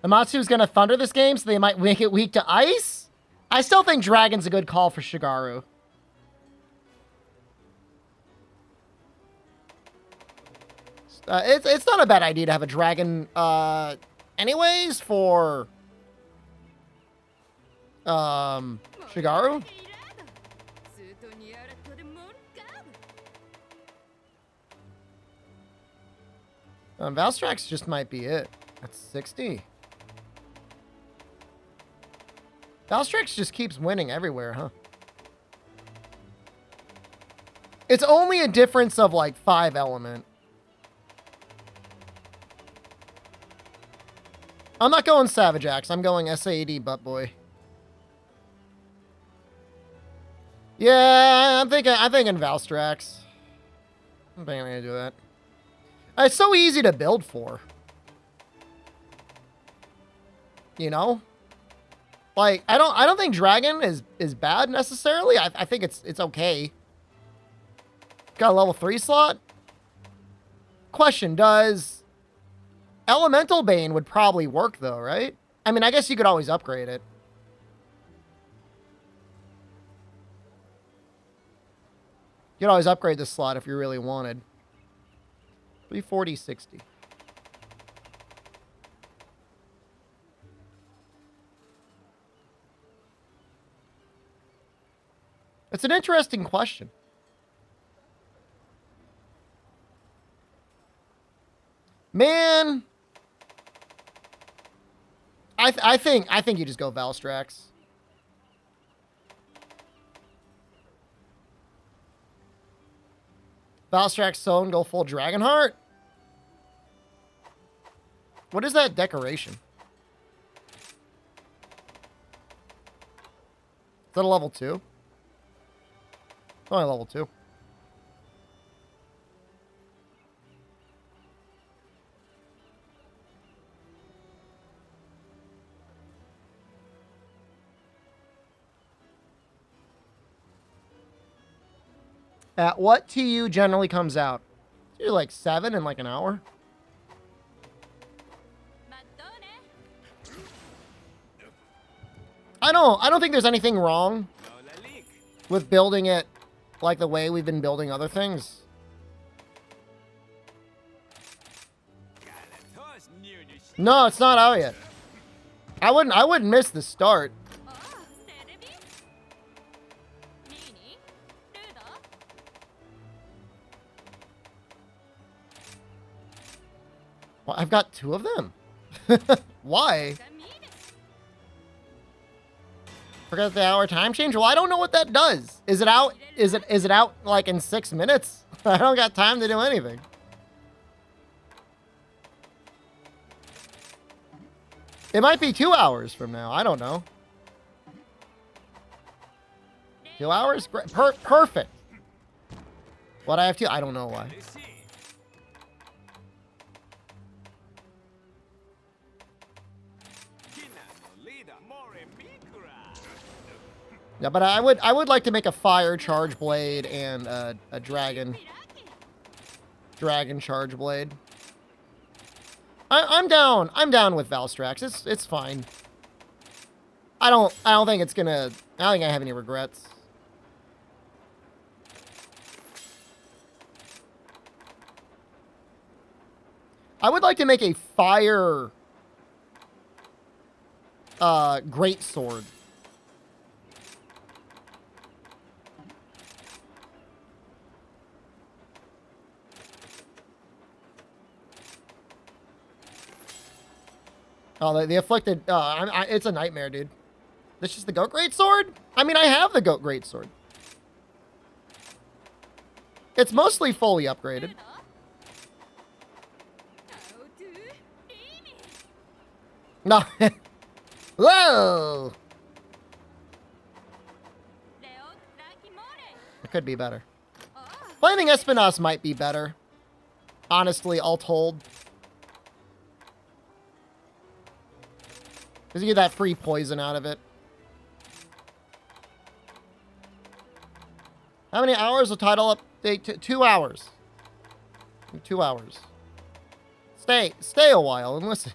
Amatsu's going to thunder this game, so they might make it weak to ice. I still think Dragon's a good call for Shigaru. It's not a bad idea to have a Dragon, anyways, for, Shigaru. Valstrax just might be it. That's 60. Valstrax just keeps winning everywhere, huh? It's only a difference of like 5 element. I'm not going Savage Axe. I'm going SAD Butt Boy. Yeah, I'm thinking Valstrax. I'm thinking I'm gonna do that. It's so easy to build for. You know? Like, I don't think Dragon is bad necessarily. I think it's okay. Got a level 3 slot. Question, does Elemental Bane would probably work though, right? I mean, I guess you could always upgrade it. You could always upgrade this slot if you really wanted. 340, 60. It's an interesting question. Man, I think you just go Valstrax. Valstrax Zone, go full Dragonheart. What is that decoration? Is that a level 2? Only level 2. At what TU generally comes out? It's usually like 7 in like an hour. I don't think there's anything wrong with building it like the way we've been building other things. No, it's not out yet. I wouldn't miss the start. Well, I've got 2 of them. Why? Forgot the hour time change? Well, I don't know what that does. Is it out? Is it out like in 6 minutes? I don't got time to do anything. It might be 2 hours from now. I don't know. 2 hours? Perfect. What I have to? I don't know why. Yeah, but I would like to make a fire charge blade and a dragon charge blade. I'm down with Valstrax. It's fine. I don't think it's gonna. I don't think I have any regrets. I would like to make a fire great sword. Oh, the afflicted. It's a nightmare, dude. This is the goat greatsword? I mean, I have the goat greatsword. It's mostly fully upgraded. No. Whoa! It could be better. Flaming Espinas might be better. Honestly, all told. Because you get that free poison out of it. How many hours will title update? 2 hours. 2 hours. Stay a while and listen.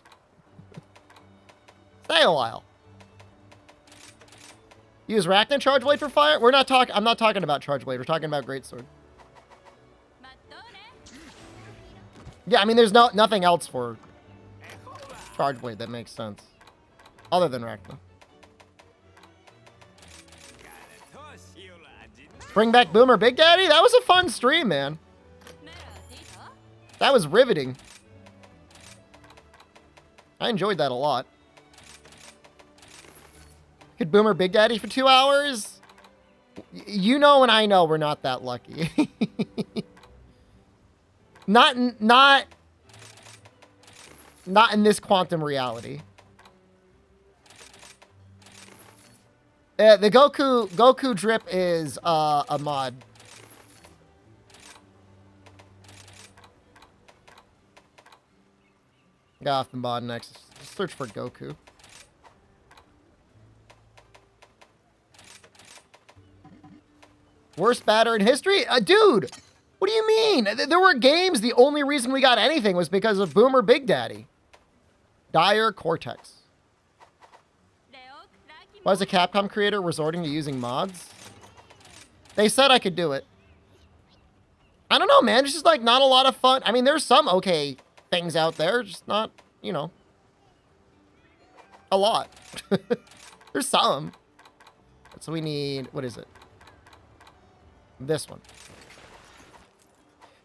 Stay a while. Use Rachna Charge Blade for fire? We're not talking. I'm not talking about Charge Blade. We're talking about Greatsword. Yeah, I mean, there's nothing else for Charge Blade that makes sense. Other than Rachna. Bring back Boomer Big Daddy? That was a fun stream, man. That was riveting. I enjoyed that a lot. Could Boomer Big Daddy for 2 hours? You know and I know we're not that lucky. Not in this quantum reality. The Goku drip is a mod. Got off the mod next. Just search for Goku. Worst batter in history? Dude, what do you mean? There were games, the only reason we got anything was because of Boomer Big Daddy. Dire Cortex. Why is a Capcom creator resorting to using mods? They said I could do it. I don't know, man. It's just like not a lot of fun. I mean, there's some okay things out there, just not, you know, a lot. There's some. So we need, what is it? This one.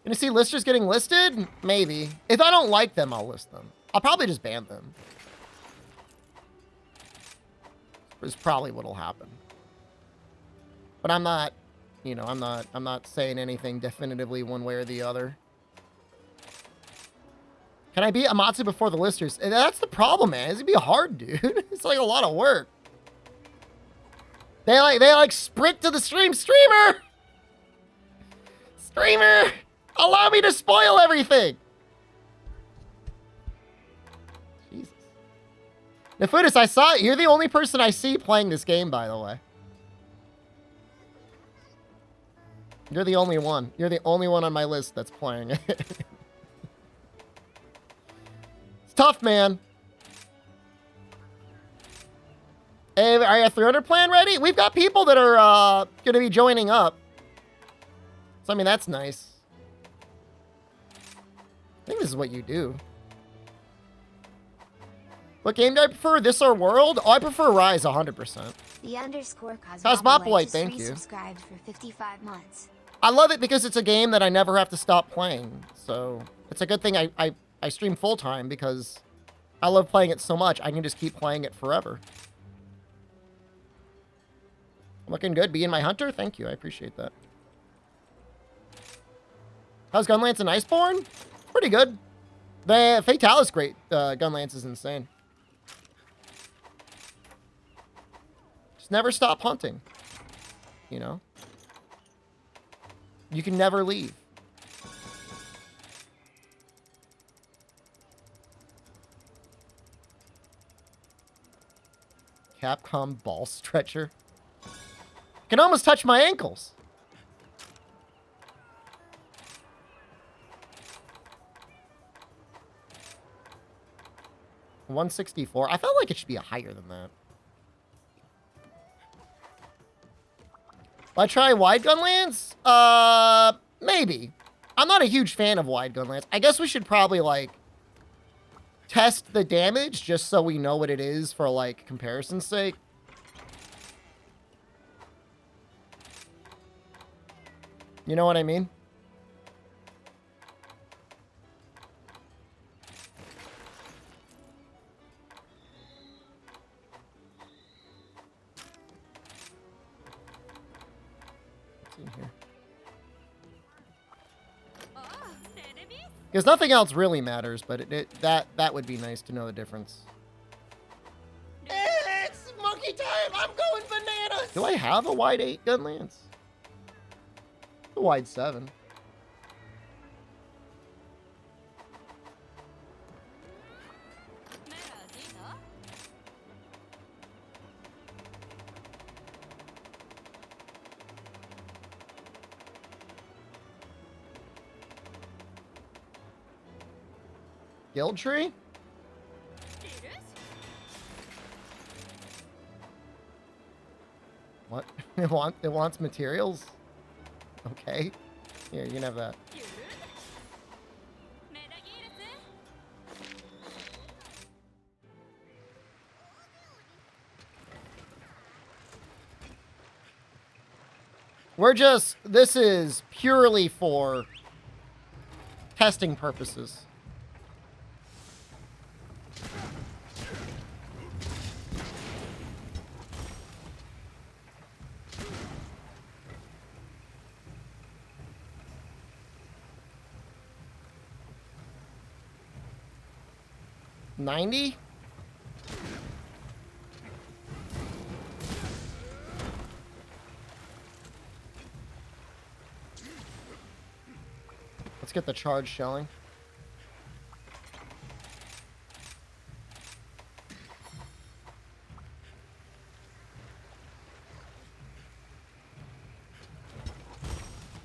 Gonna see listers getting listed? Maybe. If I don't like them, I'll list them. I'll probably just ban them. Is probably what'll happen. But I'm not, you know, I'm not saying anything definitively one way or the other. Can I beat Amatsu before the listers? That's the problem, man. It's gonna be hard, dude. It's like a lot of work. They like sprint to the stream. Streamer! Streamer! Allow me to spoil everything! Jesus. Nefudis, I saw it. You're the only person I see playing this game, by the way. You're the only one. You're the only one on my list that's playing it. It's tough, man. Hey, are you 300 plan ready? We've got people that are going to be joining up. So, I mean, that's nice. I think this is what you do. What game do I prefer? This or World? Oh, I prefer Rise 100%. The underscore Cosmopolite, thank you. Subscribed for 55 months. I love it because it's a game that I never have to stop playing. So it's a good thing I stream full time because I love playing it so much. I can just keep playing it forever. Looking good. Being my hunter? Thank you. I appreciate that. How's Gunlance and Iceborne? Pretty good. The Fatalis great. Gunlance is insane. Just never stop hunting. You know? You can never leave. Capcom ball stretcher. Can almost touch my ankles. $164. I felt like it should be higher than that. Will I try wide gun lance? Maybe. I'm not a huge fan of wide gun lance. I guess we should probably, like, test the damage just so we know what it is for, like, comparison's sake. You know what I mean? What's in here? Because nothing else really matters, but that would be nice to know the difference. It's monkey time! I'm going bananas! Do I have a wide 8 gun lance? A wide 7. Guild tree? What? It wants materials? Okay. Here, you can have that. This is purely for testing purposes. $90? Let's get the charge shelling.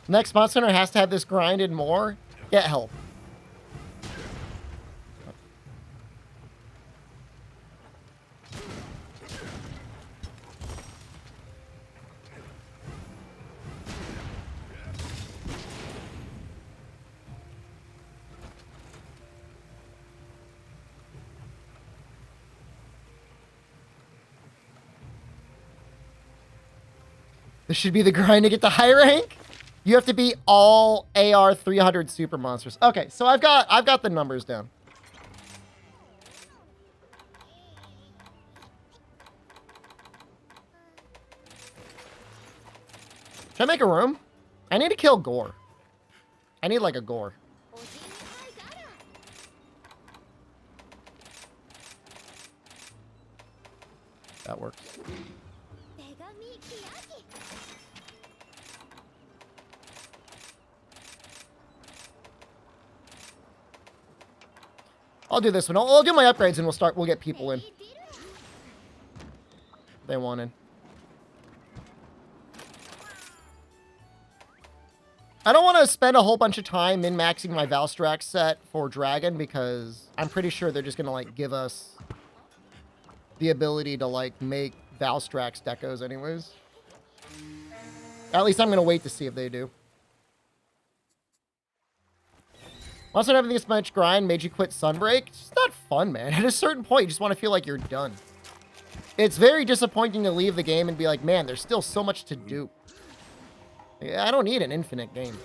Next monster hunter has to have this grinded more. Get help. This should be the grind to get the high rank. You have to be all AR 300 super monsters. Okay, so I've got the numbers down. Should I make a room? I need to kill Gore. I need like a Gore. That works. I'll do this one. I'll do my upgrades and we'll get people in. They wanted. I don't want to spend a whole bunch of time min-maxing my Valstrax set for Dragon because I'm pretty sure they're just going to like give us the ability to like make Valstrax decos anyways. At least I'm going to wait to see if they do. Once not having this much grind made you quit Sunbreak, it's just not fun, man. At a certain point, you just want to feel like you're done. It's very disappointing to leave the game and be like, man, there's still so much to do. I don't need an infinite game.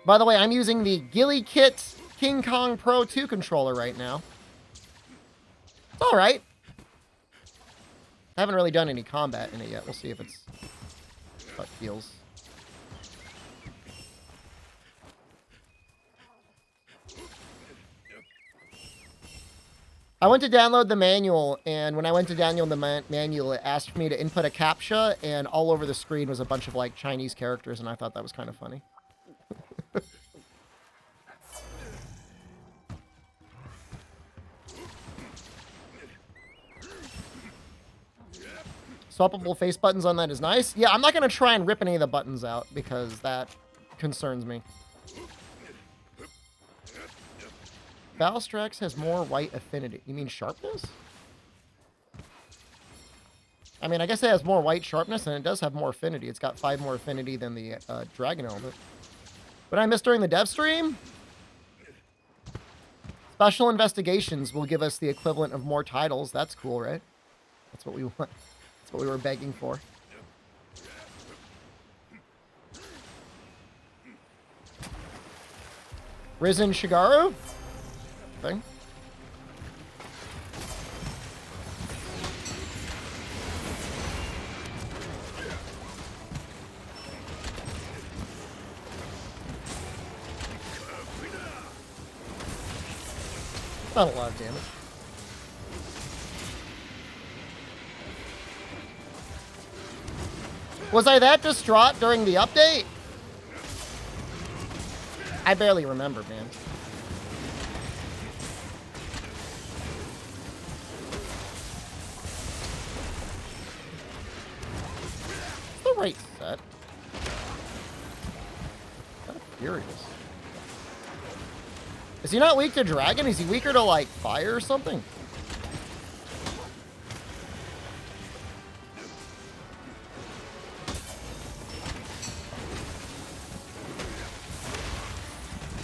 By the way, I'm using the Ghillie Kit King Kong Pro 2 controller right now. It's all right. I haven't really done any combat in it yet. We'll see if it's how it feels. I went to download the manual, and when I went to download the manual, it asked me to input a CAPTCHA, and all over the screen was a bunch of, like, Chinese characters, and I thought that was kind of funny. Swappable face buttons on that is nice. Yeah, I'm not going to try and rip any of the buttons out, because that concerns me. Valstrax has more white affinity. You mean sharpness? I mean, I guess it has more white sharpness, and it does have more affinity. It's got 5 more affinity than the Dragon element. What I missed during the dev stream? Special investigations will give us the equivalent of more titles. That's cool, right? That's what we want. That's what we were begging for. Risen Shigaru? Thing. Not a lot of damage. Was I that distraught during the update? I barely remember, man. Right set. I'm furious. Is he not weak to Dragon? Is he weaker to, like, fire or something?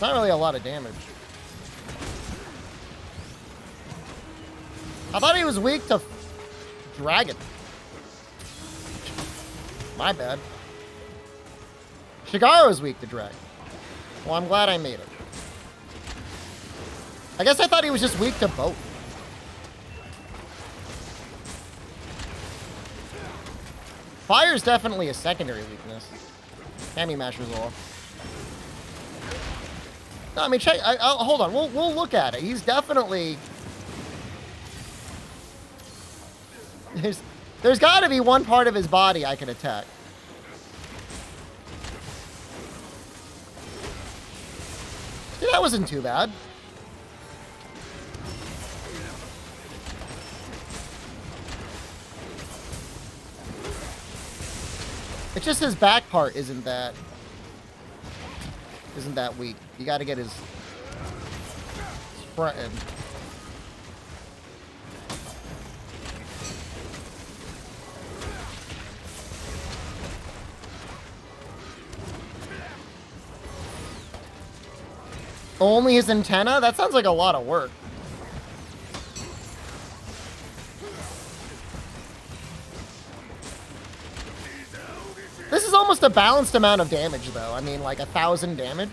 It's not really a lot of damage. I thought he was weak to dragon. My bad. Shigaro's weak to dragon. Well, I'm glad I made it. I guess I thought he was just weak to both. Fire's definitely a secondary weakness. Hammy Masher's off. No, I mean, check. Hold on. We'll look at it. He's definitely. There's got to be one part of his body I can attack. Yeah, that wasn't too bad. It's just his back part isn't that weak. You got to get his front end. Only his antenna? That sounds like a lot of work. This is almost a balanced amount of damage, though. I mean, like 1,000 damage.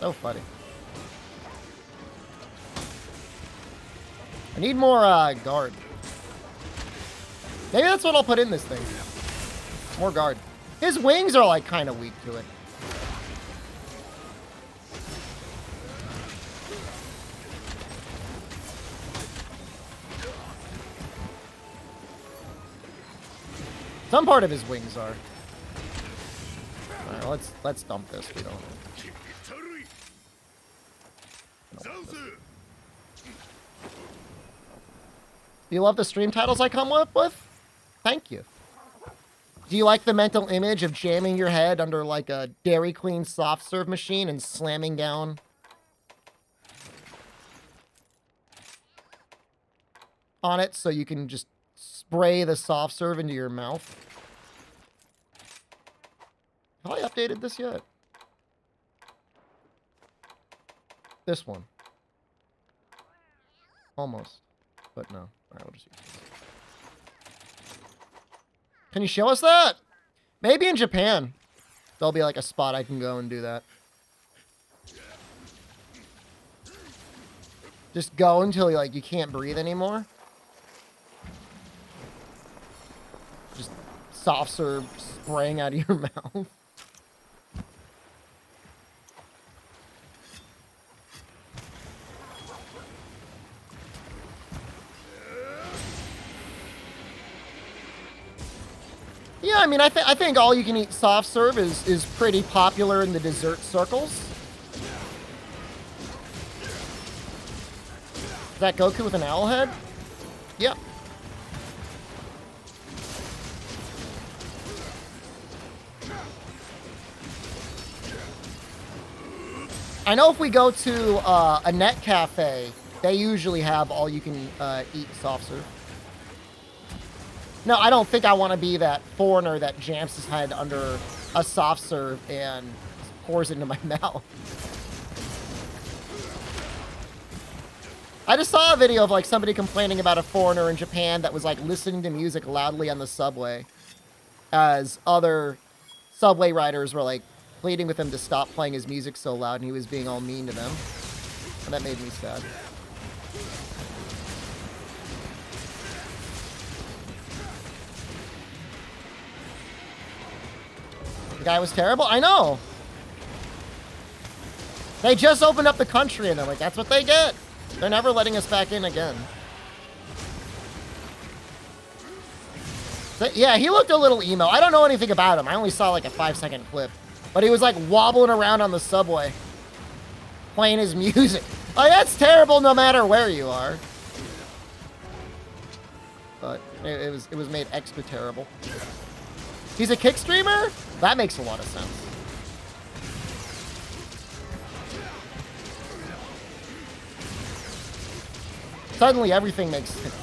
So funny. I need more guard. Maybe that's what I'll put in this thing. More guard. His wings are like kind of weak to it. Some part of his wings are. All right, let's dump this. We don't. Do you love the stream titles I come up with? Thank you. Do you like the mental image of jamming your head under like a Dairy Queen soft serve machine and slamming down on it so you can just spray the soft serve into your mouth? Have I updated this yet? This one. Almost. But no. Alright, we'll just use this. Can you show us that? Maybe in Japan. There'll be like a spot I can go and do that. Just go until you can't breathe anymore. Just soft serve spraying out of your mouth. Yeah, I mean, I think all you can eat soft serve is pretty popular in the dessert circles. Is that Goku with an owl head? Yep. I know if we go to a net cafe, they usually have all you can eat soft serve. No, I don't think I want to be that foreigner that jams his head under a soft serve and pours it into my mouth. I just saw a video of like somebody complaining about a foreigner in Japan that was like listening to music loudly on the subway as other subway riders were like pleading with him to stop playing his music so loud, and he was being all mean to them. And that made me sad. The guy was terrible? I know. They just opened up the country and they're like, that's what they get. They're never letting us back in again. So, yeah, he looked a little emo. I don't know anything about him. I only saw like a 5-second clip. But he was like wobbling around on the subway, playing his music. Like, that's terrible no matter where you are. but it was made extra terrible. He's a kick streamer? That makes a lot of sense. Suddenly everything makes sense.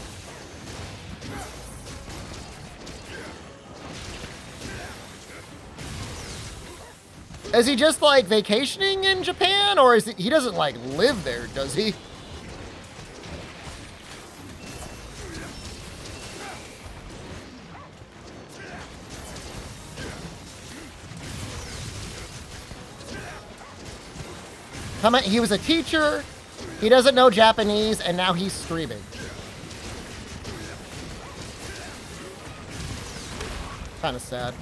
Is he just like vacationing in Japan, or is he doesn't like live there, does he? He was a teacher, he doesn't know Japanese, and now he's streaming. Kind of sad.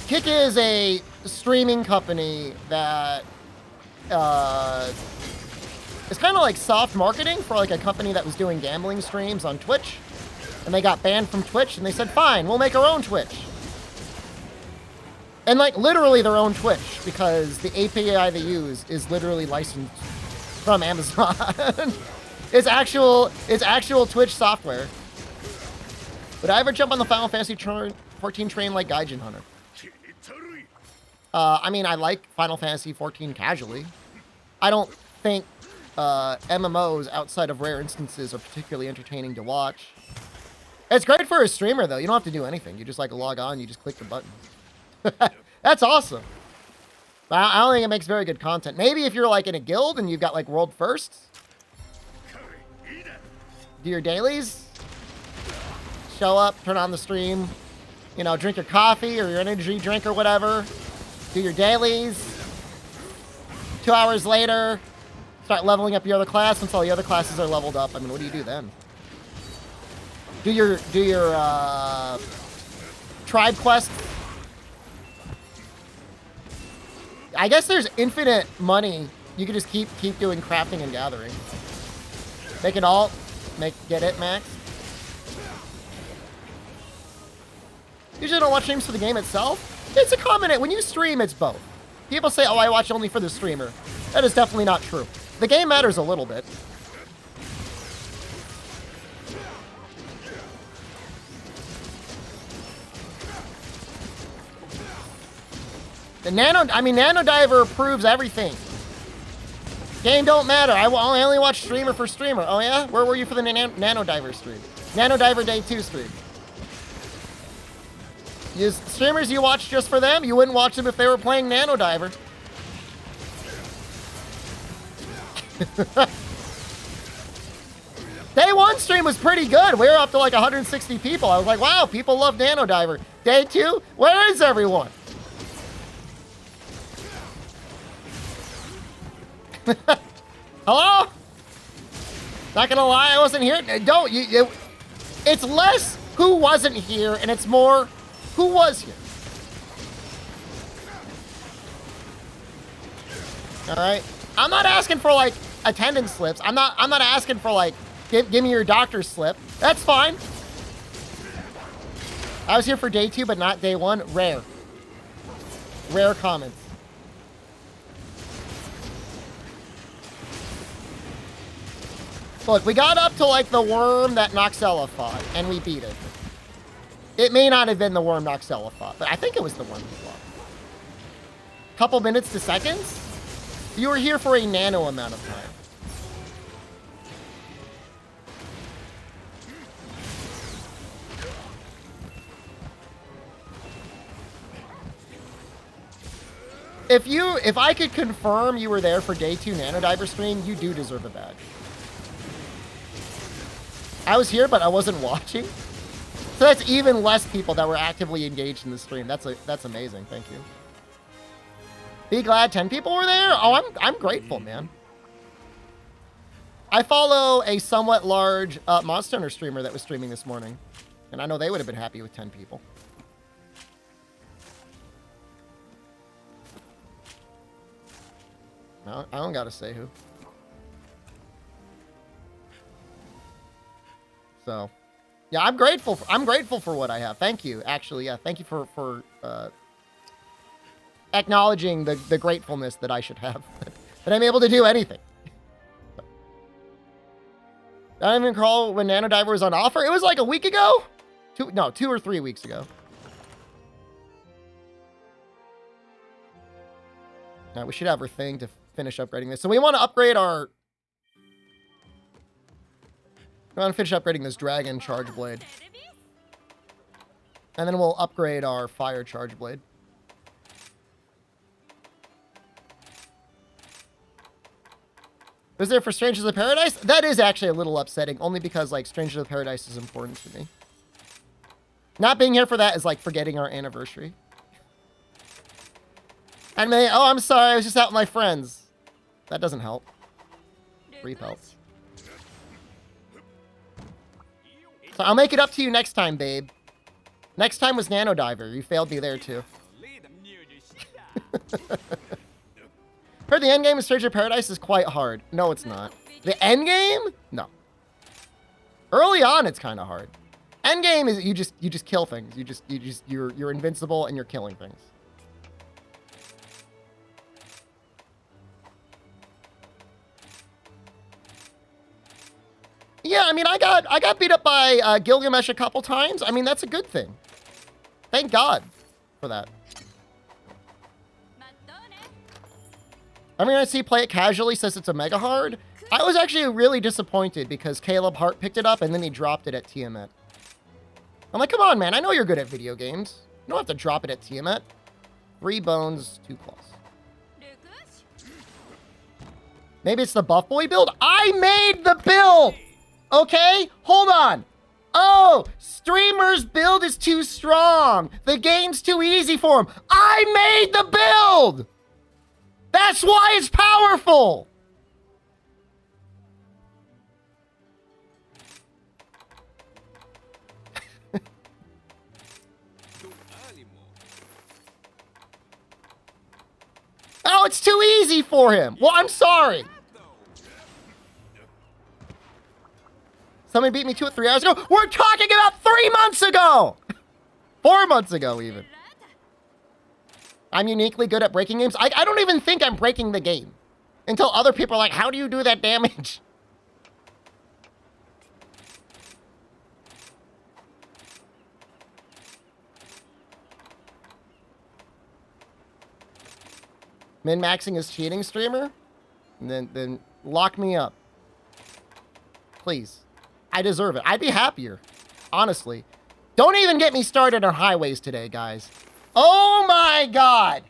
Kick is a streaming company that it's kind of like soft marketing for like a company that was doing gambling streams on Twitch, and they got banned from Twitch, and they said, fine, we'll make our own Twitch. And like literally their own Twitch, because the API they use is literally licensed from Amazon. It's actual Twitch software. Would I ever jump on the Final Fantasy 14 train like Gaijin Hunter? I mean, I like Final Fantasy 14 casually. I don't think MMOs outside of rare instances are particularly entertaining to watch. It's great for a streamer, though. You don't have to do anything. You just like log on, you just click the button. That's awesome. But I don't think it makes very good content. Maybe if you're like in a guild and you've got like world firsts, do your dailies, show up, turn on the stream, you know, drink your coffee or your energy drink or whatever. Do your dailies. 2 hours later, start leveling up your other class once all the other classes are leveled up. I mean, what do you do then? Do your tribe quest. I guess there's infinite money. You can just keep doing crafting and gathering. Make it all. Get it, Max? Usually don't watch streams for the game itself. It's a common. When you stream, it's both. People say, oh, I watch only for the streamer. That is definitely not true. The game matters a little bit. The Nano Diver proves everything. Game don't matter. I only watch streamer for streamer. Oh yeah? Where were you for the Nano Diver stream? Nano Diver Day 2 stream. Streamers you watch just for them, you wouldn't watch them if they were playing Nano Diver. Day 1 stream was pretty good. We were up to like 160 people. I was like, wow, people love Nano Diver. Day 2, where is everyone? Hello? Not gonna lie, I wasn't here. It's less who wasn't here, and it's more who was here. All right. I'm not asking for like attendance slips. I'm not asking for like give me your doctor's slip. That's fine. I was here for day 2, but not day 1. Rare comments. Look, we got up to like the worm that Noxella fought, and we beat it. It may not have been the worm Noxella fought, but I think it was the worm he fought. Couple minutes to seconds? You were here for a nano amount of time. If I could confirm you were there for day 2 Nano Diver stream, you do deserve a badge. I was here, but I wasn't watching. So that's even less people that were actively engaged in the stream. That's amazing. Thank you. Be glad 10 people were there. Oh, I'm grateful, man. I follow a somewhat large Monster Hunter streamer that was streaming this morning, and I know they would have been happy with 10 people. No, I don't gotta say who. So, Yeah, I'm grateful. I'm grateful for what I have. Thank you. Actually, yeah. Thank you for acknowledging the gratefulness that I should have. That I'm able to do anything. I don't even recall when Nanodiver was on offer. It was like a week ago? 2 or 3 weeks ago. Now, we should have our thing to finish upgrading this. So we want to upgrade our... We want to finish upgrading this Dragon Charge Blade. And then we'll upgrade our Fire Charge Blade. Was there for Strangers of Paradise? That is actually a little upsetting, only because, like, Strangers of Paradise is important to me. Not being here for that is like forgetting our anniversary. And they, oh, I'm sorry, I was just out with my friends. That doesn't help. Repel. So I'll make it up to you next time, babe. Next time was Nanodiver. You failed me there, too. Heard the end game of Stranger of Paradise is quite hard. No, it's not. The end game? No. Early on, it's kind of hard. End game is you just kill things. You're invincible and you're killing things. Yeah, I mean, I got beat up by Gilgamesh a couple times. I mean, that's a good thing. Thank God for that. Everyone I see play it casually says it's a mega hard. I was actually really disappointed because Caleb Hart picked it up and then he dropped it at Tiamat. I'm like, come on, man. I know you're good at video games. You don't have to drop it at Tiamat. 3 bones, 2 claws. Maybe it's the Buff Boy build? I made the build! Okay, hold on. Oh, streamer's build is too strong. The game's too easy for him. I made the build! That's why it's powerful! Oh, it's too easy for him. Well, I'm sorry. Somebody beat me to it 3 hours ago. We're talking about 3 months ago. 4 months ago, even. I'm uniquely good at breaking games. I don't even think I'm breaking the game until other people are like, how do you do that damage? Min-maxing is cheating, streamer? And then lock me up. Please. I deserve it. I'd be happier. Honestly. Don't even get me started on highways today, guys. Oh my God.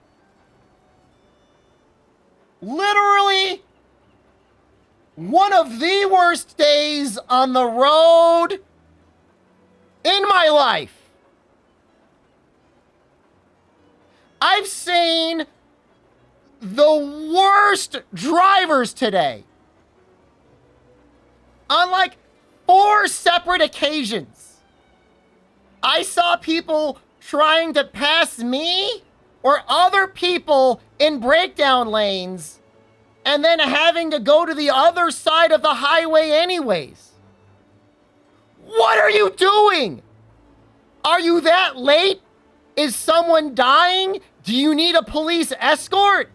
Literally one of the worst days on the road in my life. I've seen the worst drivers today. On like 4 separate occasions. I saw people trying to pass me or other people in breakdown lanes and then having to go to the other side of the highway anyways. What are you doing? Are you that late? Is someone dying? Do you need a police escort?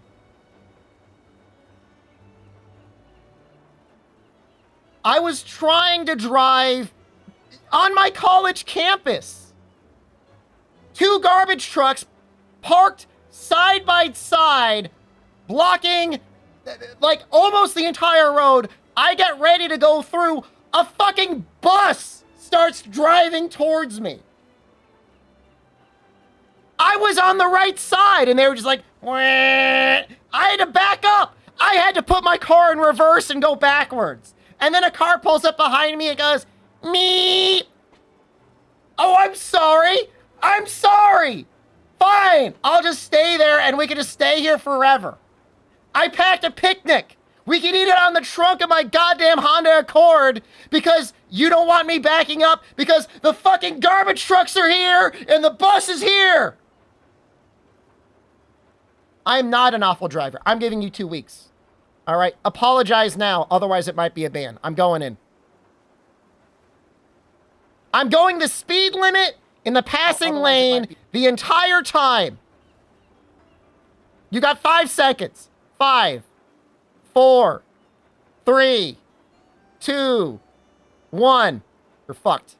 I was trying to drive on my college campus. 2 garbage trucks parked side by side, blocking like almost the entire road. I get ready to go through. A fucking bus starts driving towards me. I was on the right side and they were just like, wah. I had to back up. I had to put my car in reverse and go backwards. And then a car pulls up behind me and goes, me. Oh, I'm sorry. I'm sorry. Fine. I'll just stay there and we can just stay here forever. I packed a picnic. We can eat it on the trunk of my goddamn Honda Accord because you don't want me backing up because the fucking garbage trucks are here and the bus is here. I'm not an awful driver. I'm giving you 2 weeks. All right, apologize now, otherwise it might be a ban. I'm going in. I'm going the speed limit in the passing lane the entire time. You got 5 seconds. 5, 4, 3, 2, 1. You're fucked.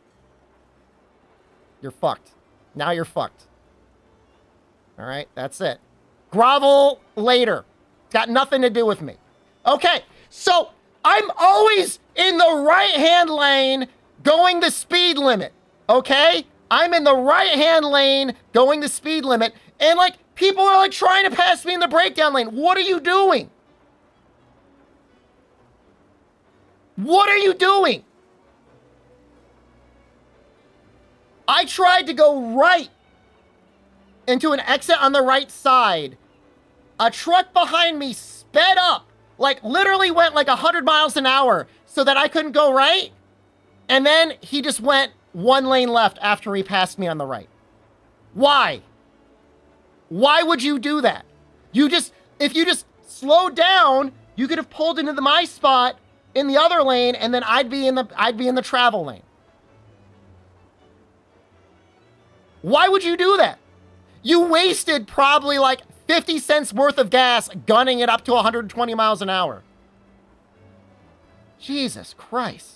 You're fucked. Now you're fucked. All right, that's it. Grovel later. It's got nothing to do with me. Okay, so I'm always in the right-hand lane going the speed limit, okay? I'm in the right-hand lane going the speed limit, and, like, people are, like, trying to pass me in the breakdown lane. What are you doing? What are you doing? I tried to go right into an exit on the right side. A truck behind me sped up, like literally went like 100 miles an hour so that I couldn't go right. And then he just went 1 lane left after he passed me on the right. Why? Why would you do that? If you just slowed down, you could have pulled into my spot in the other lane, and then I'd be in the travel lane. Why would you do that? You wasted probably like 50 cents worth of gas gunning it up to 120 miles an hour. Jesus Christ.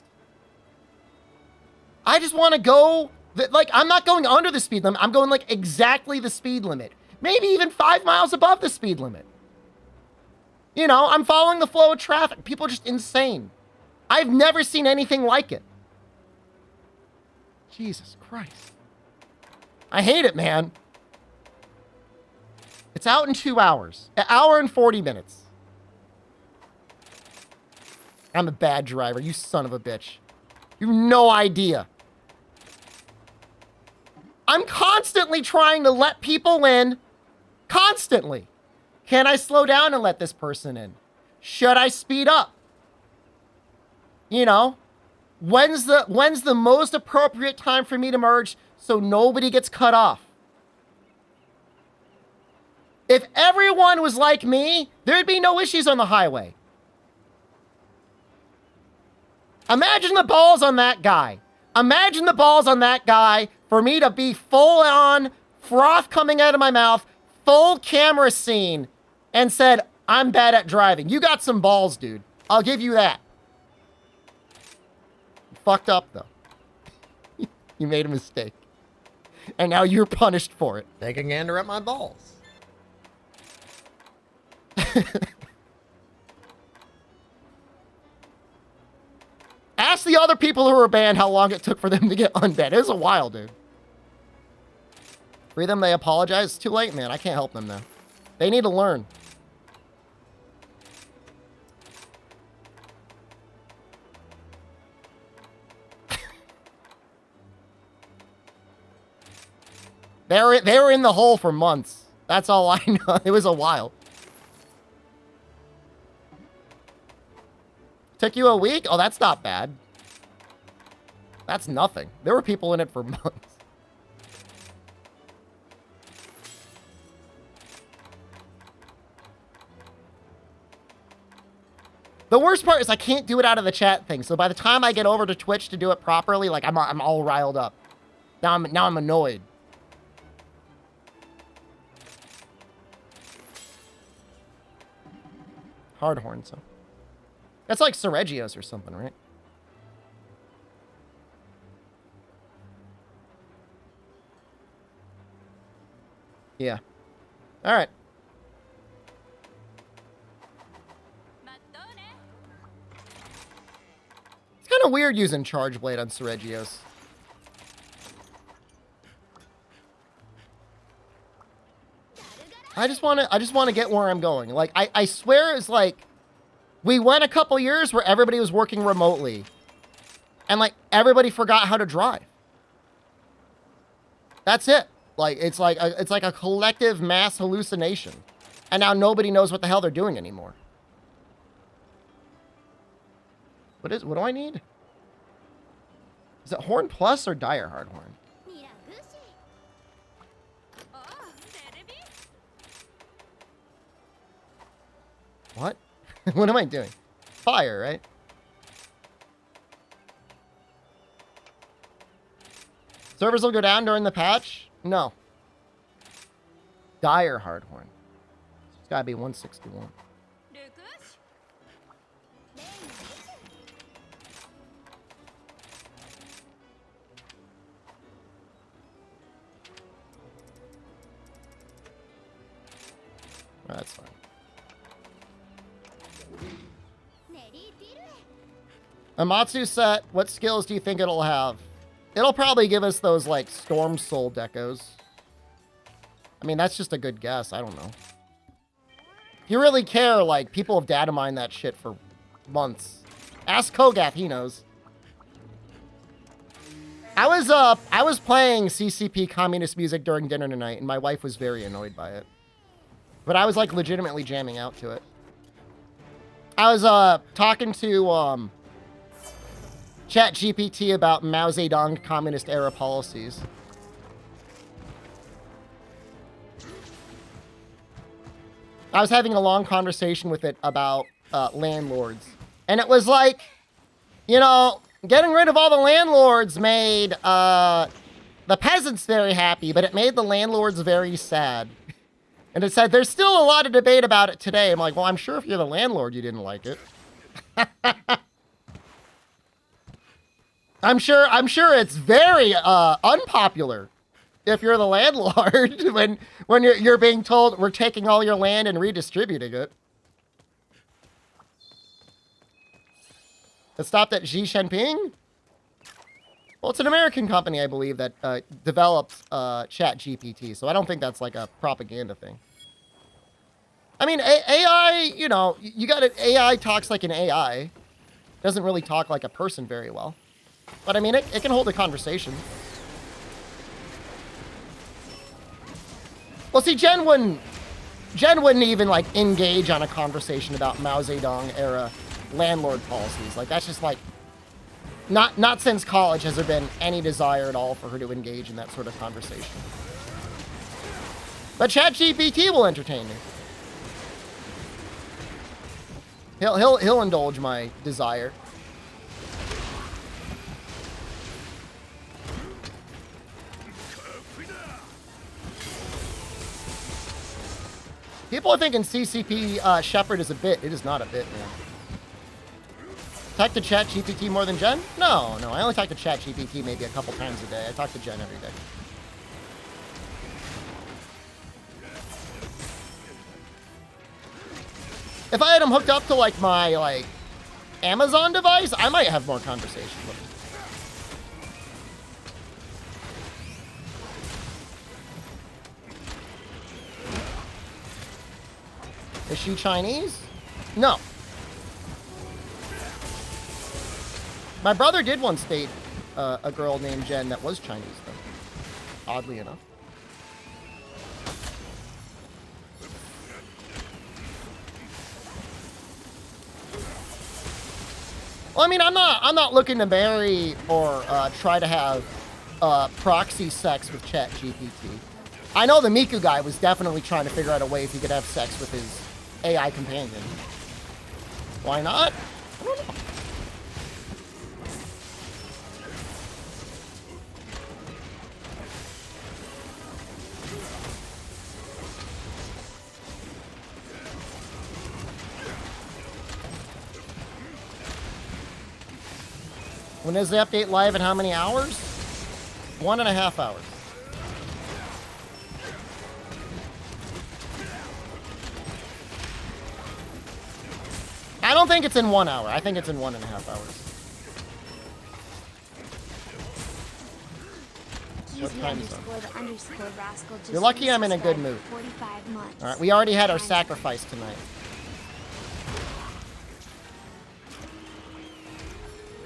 I just want to go, like, I'm not going under the speed limit. I'm going like exactly the speed limit. Maybe even 5 miles above the speed limit. You know, I'm following the flow of traffic. People are just insane. I've never seen anything like it. Jesus Christ. I hate it, man. It's out in 2 hours. An hour and 40 minutes. I'm a bad driver, you son of a bitch. You have no idea. I'm constantly trying to let people in. Constantly. Can I slow down and let this person in? Should I speed up? You know? When's the most appropriate time for me to merge so nobody gets cut off? If everyone was like me, there'd be no issues on the highway. Imagine the balls on that guy. Imagine the balls on that guy for me to be full on, froth coming out of my mouth, full camera scene, and said, I'm bad at driving. You got some balls, dude. I'll give you that. Fucked up, though. You made a mistake. And now you're punished for it. Take a gander at my balls. Ask the other people who were banned how long it took for them to get unbanned. It was a while, dude. Free them, they apologize. It's too late, man. I can't help them now. They need to learn. They were in the hole for months. That's all I know. It was a while. Took you a week? Oh, that's not bad. That's nothing. There were people in it for months. The worst part is I can't do it out of the chat thing. So by the time I get over to Twitch to do it properly, like I'm all riled up. Now I'm annoyed. Hard horn, so. That's like Seregios or something, right? Yeah. All right. It's kind of weird using Charge Blade on Seregios. I just want to get where I'm going. Like, I swear it's like, we went a couple years where everybody was working remotely. And, like, everybody forgot how to drive. That's it. Like, it's like a collective mass hallucination. And now nobody knows what the hell they're doing anymore. What do I need? Is it Horn Plus or Dire Hard Horn? What? What am I doing? Fire, right? Servers will go down during the patch? No. Dire Hardhorn. It's gotta be 161. Oh, that's fine. Amatsu set, what skills do you think it'll have? It'll probably give us those, like, Storm Soul decos. I mean, that's just a good guess. I don't know. If you really care, like, people have data mined that shit for months. Ask Kogath, he knows. I was playing CCP communist music during dinner tonight, and my wife was very annoyed by it. But I was, like, legitimately jamming out to it. I was, talking to, ChatGPT about Mao Zedong communist-era policies. I was having a long conversation with it about, landlords. And it was like, you know, getting rid of all the landlords made, the peasants very happy, but it made the landlords very sad. And it said, there's still a lot of debate about it today. I'm like, well, I'm sure if you're the landlord, you didn't like it. I'm sure it's very unpopular if you're the landlord when you're being told we're taking all your land and redistributing it. It stopped at Xi Jinping? Well, it's an American company, I believe, that develops ChatGPT, so I don't think that's like a propaganda thing. I mean, AI, you know, you got it. AI talks like an AI. Doesn't really talk like a person very well. But I mean, it can hold a conversation. Well, see, Jen wouldn't even, like, engage on a conversation about Mao Zedong era landlord policies. Like, that's just like, not since college has there been any desire at all for her to engage in that sort of conversation. But ChatGPT will entertain me. He'll indulge my desire. People are thinking CCP Shepard is a bit. It is not a bit, man. Talk to ChatGPT more than Jen? No, I only talk to ChatGPT maybe a couple times a day. I talk to Jen every day. If I had him hooked up to, like, my, like, Amazon device, I might have more conversation with him. Is she Chinese? No. My brother did once date a girl named Jen that was Chinese, though. Oddly enough. Well, I mean, I'm not looking to marry or try to have proxy sex with ChatGPT. I know the Miku guy was definitely trying to figure out a way if he could have sex with his AI companion. Why not? I don't know. When is the update live and how many hours? 1.5 hours. I don't think it's in 1 hour. I think it's in 1.5 hours. What time is it? You're lucky I'm in a good mood. All right, we already had our sacrifice tonight.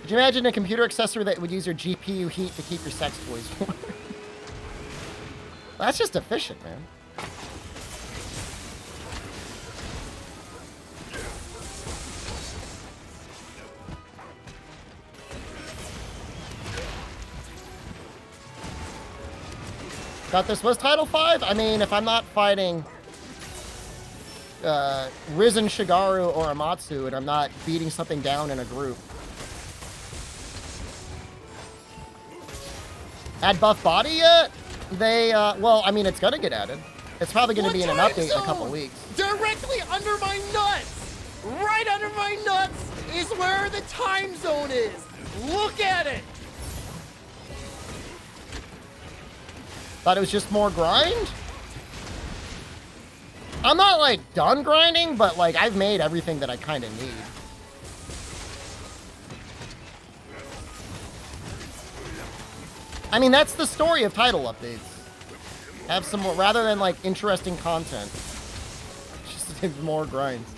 Could you imagine a computer accessory that would use your GPU heat to keep your sex toys warm? That's just efficient, man. Thought this was Title 5? I mean, if I'm not fighting Risen Shigaru or Amatsu and I'm not beating something down in a group. Add buff body yet? They, well, I mean, it's gonna get added. It's probably gonna be in an update in a couple weeks. Directly under my nuts! Right under my nuts is where the time zone is! Look at it! Thought it was just more grind? I'm not, like, done grinding, but, like, I've made everything that I kind of need. I mean, that's the story of title updates. Have some more, rather than, like, interesting content. Just more grinds.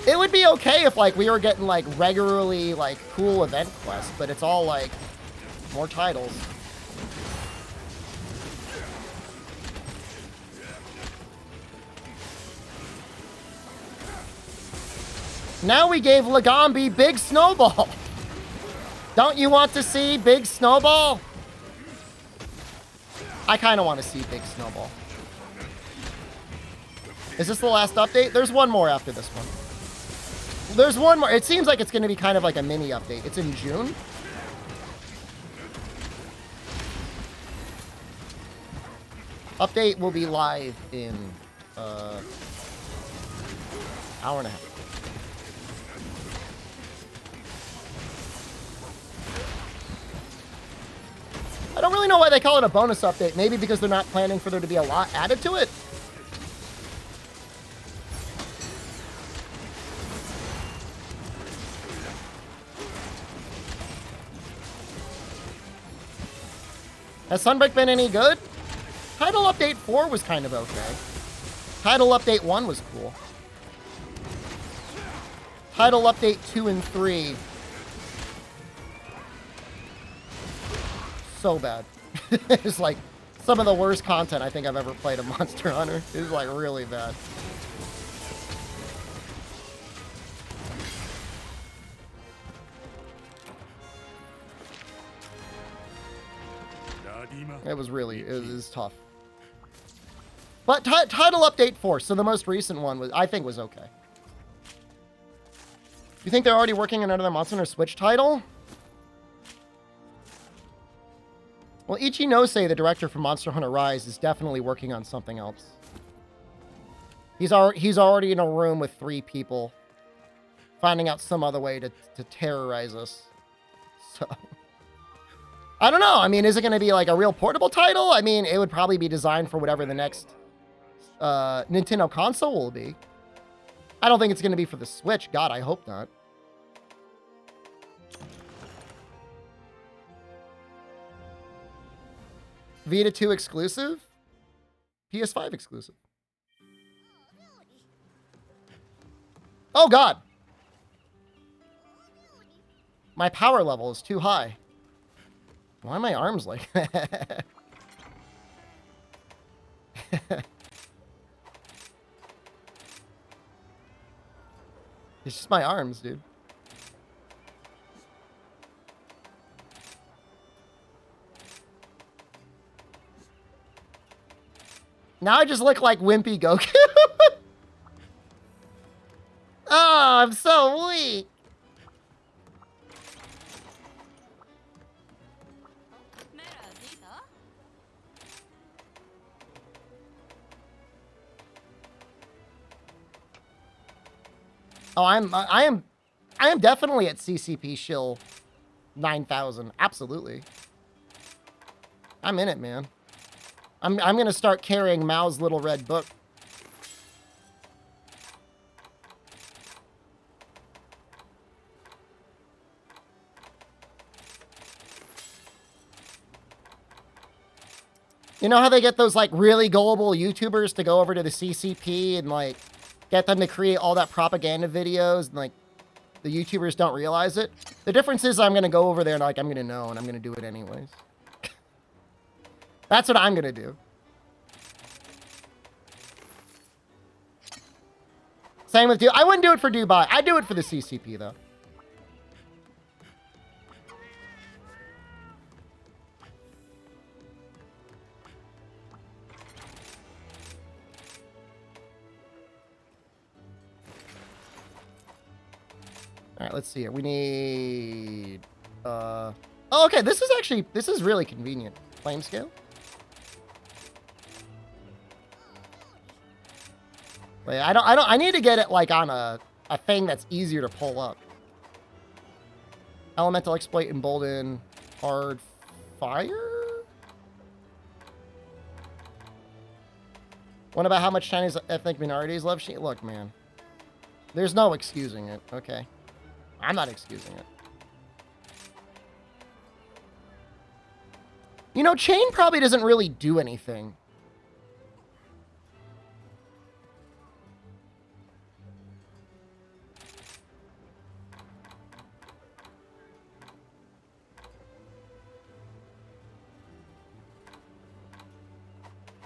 It would be okay if, like, we were getting, like, regularly, like, cool event quests, but it's all, like, more titles. Now we gave Lagambi Big Snowball. Don't you want to see Big Snowball? I kind of want to see Big Snowball. Is this the last update? There's one more after this one. There's one more. It seems like it's going to be kind of like a mini update. It's in June. Update will be live in hour and a half. I don't really know why they call it a bonus update. Maybe because they're not planning for there to be a lot added to it. Has Sunbreak been any good? Title Update 4 was kind of okay. Title Update 1 was cool. Title Update 2 and 3. So bad. It's like some of the worst content I think I've ever played of Monster Hunter. It's like really bad. It was tough. But Title Update 4, so the most recent one I think was okay. You think they're already working on another Monster Hunter Switch title? Well, Ichinose, the director for Monster Hunter Rise, is definitely working on something else. He's already in a room with 3 people, finding out some other way to terrorize us. So, I don't know. I mean, is it going to be like a real portable title? I mean, it would probably be designed for whatever the next Nintendo console will be. I don't think it's going to be for the Switch. God, I hope not. Vita 2 exclusive? PS5 exclusive. Oh, God. My power level is too high. Why are my arms like that? It's just my arms, dude. Now I just look like Wimpy Goku. Oh, I'm so weak. Oh, I am definitely at CCP shill 9,000. Absolutely. I'm in it, man. I'm gonna start carrying Mao's little red book. You know how they get those like really gullible YouTubers to go over to the CCP and like get them to create all that propaganda videos and like the YouTubers don't realize it? The difference is I'm gonna go over there and like I'm gonna know and I'm gonna do it anyways. That's what I'm gonna do. Same with Dubai. I wouldn't do it for Dubai. I'd do it for the CCP though. All right, let's see here. We need, oh, okay, this is really convenient. Flame scale? Wait, I need to get it like on a thing that's easier to pull up. Elemental exploit embolden hard fire? What about how much Chinese ethnic minorities love she? Look, man. There's no excusing it, okay? I'm not excusing it. You know, chain probably doesn't really do anything.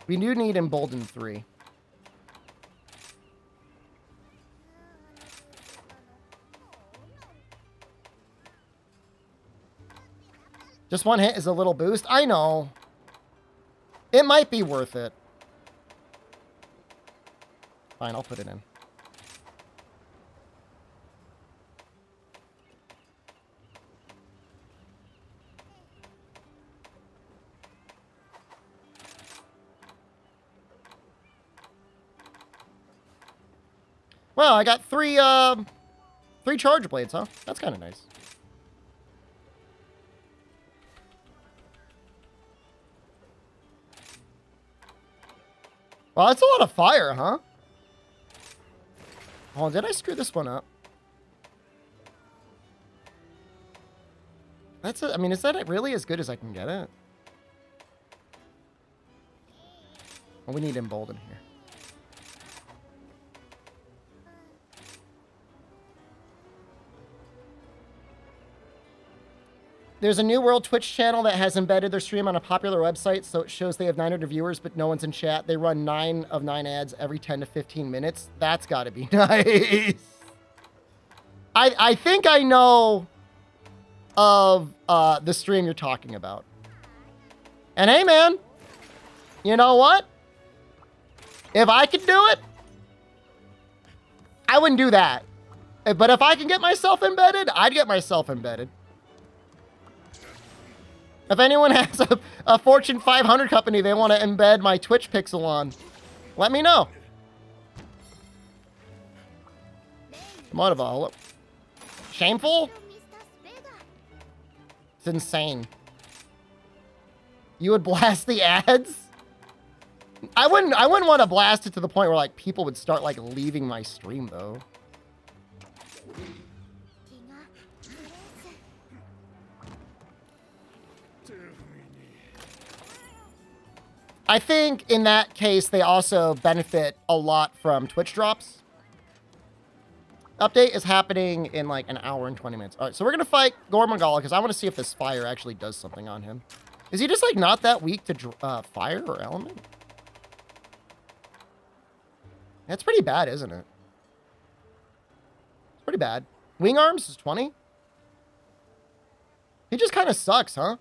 We do need embolden 3. Just one hit is a little boost. I know. It might be worth it. Fine, I'll put it in. Well, I got three charge blades, huh? That's kind of nice. Well, that's a lot of fire, huh? Oh, did I screw this one up? That's it. I mean, is that it really as good as I can get it? Oh, we need embolden here. There's a New World Twitch channel that has embedded their stream on a popular website, so it shows they have 900 viewers, but no one's in chat. They run 9 of 9 ads every 10 to 15 minutes. That's got to be nice. I think I know of the stream you're talking about. And hey, man, you know what? If I could do it, I wouldn't do that. But if I can get myself embedded, I'd get myself embedded. If anyone has a Fortune 500 company they want to embed my Twitch pixel on, let me know. Come on, Aval. Shameful? It's insane. You would blast the ads? I wouldn't want to blast it to the point where like people would start like leaving my stream though. I think in that case, they also benefit a lot from Twitch drops. Update is happening in like an hour and 20 minutes. All right, so we're going to fight Gormagala because I want to see if this fire actually does something on him. Is he just like not that weak to fire or element? That's pretty bad, isn't it? It's pretty bad. Wing arms is 20. He just kind of sucks, huh?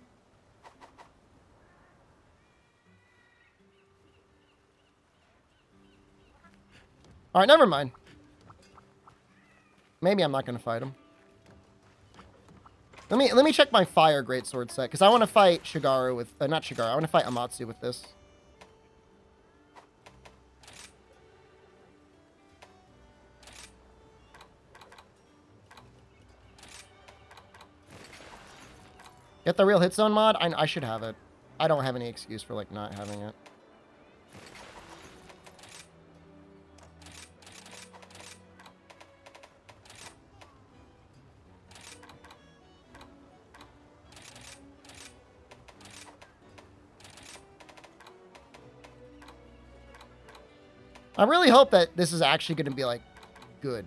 All right, never mind. Maybe I'm not going to fight him. Let me check my fire greatsword set because I want to fight Shigaru with not Shigaru. I want to fight Amatsu with this. Get the real hit zone mod? I should have it. I don't have any excuse for like not having it. I really hope that this is actually going to be, like, good.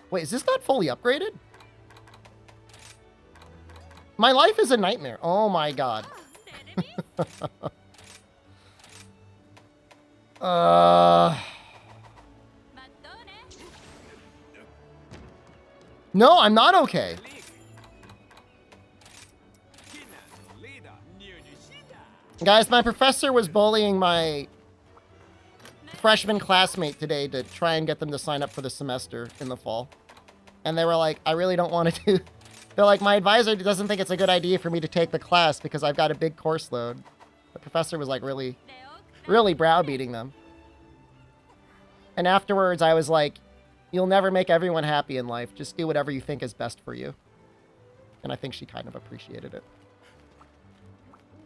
Wait, is this not fully upgraded? My life is a nightmare. Oh, my God. No, I'm not okay. Guys, my professor was bullying my freshman classmate today to try and get them to sign up for the semester in the fall. And they were like, I really don't want to do They're like, my advisor doesn't think it's a good idea for me to take the class because I've got a big course load. The professor was like really browbeating them. And afterwards, I was like, you'll never make everyone happy in life. Just do whatever you think is best for you. And I think she kind of appreciated it.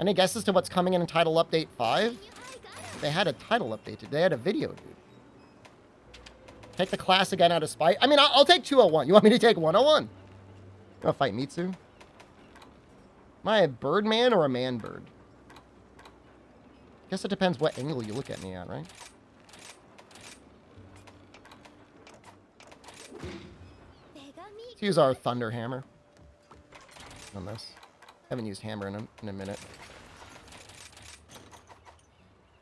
Any guesses to what's coming in Title Update 5? They had a title update. They had a video, dude. Take the class again out of spite. I mean, I'll take 201. You want me to take 101? You want to fight Mitsu? Am I a bird man or a man bird? Guess it depends what angle you look at me at, right? Let's use our Thunder Hammer on this. Haven't used hammer in a minute.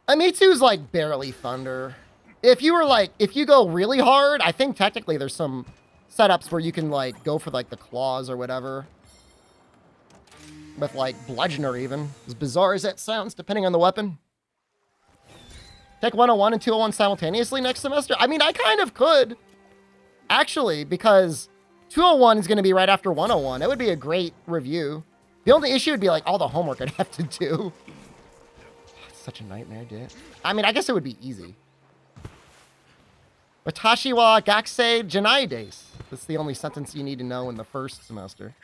Amitsu's like barely thunder. If you go really hard, I think technically there's some setups where you can like go for like the claws or whatever. With like bludgeoner even. As bizarre as that sounds, depending on the weapon. Take 101 and 201 simultaneously next semester? I mean, I kind of could. Actually, because 201 is going to be right after 101. It would be a great review. The only issue would be like all the homework I'd have to do. It's such a nightmare, dude. I mean, I guess it would be easy. Watashi wa gakusei janai desu. That's the only sentence you need to know in the first semester.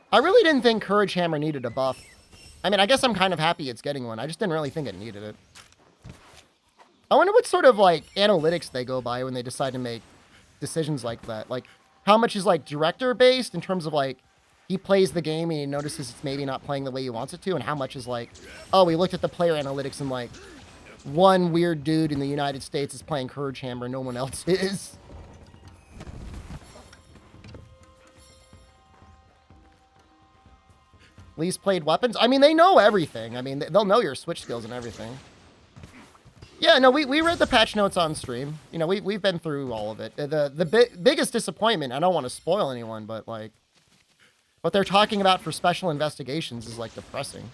I really didn't think Courage Hammer needed a buff. I mean, I guess I'm kind of happy it's getting one. I just didn't really think it needed it. I wonder what sort of, like, analytics they go by when they decide to make decisions like that. Like, how much is, like, director-based in terms of, like, he plays the game and he notices it's maybe not playing the way he wants it to, and how much is, like, oh, we looked at the player analytics and, like, one weird dude in the United States is playing Courage Hammer, no one else is. Least played weapons? I mean, they know everything. I mean, they'll know your switch skills and everything. Yeah, no, we read the patch notes on stream. You know, we've been through all of it. The biggest disappointment, I don't want to spoil anyone, but, like, what they're talking about for special investigations is, like, depressing.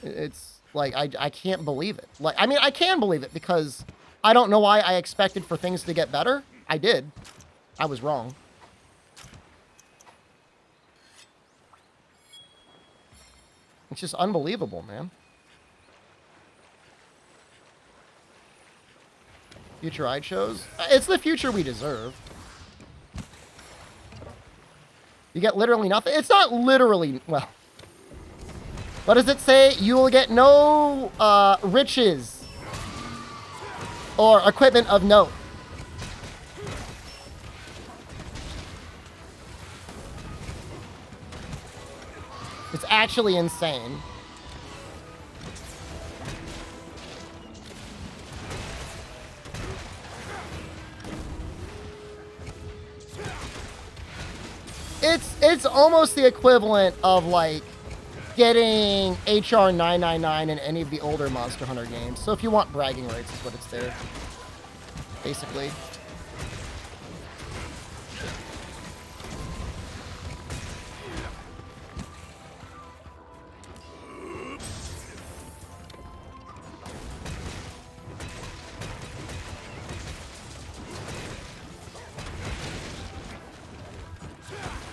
It's, like, I can't believe it. Like, I mean, I can believe it because I don't know why I expected for things to get better. I did. I was wrong. It's just unbelievable, man. Future I chose? It's the future we deserve. You get literally nothing? It's not literally, well. What does it say? You will get no riches or equipment of note. It's actually insane. It's almost the equivalent of like getting HR 999 in any of the older Monster Hunter games. So if you want bragging rights, is what it's there. Basically.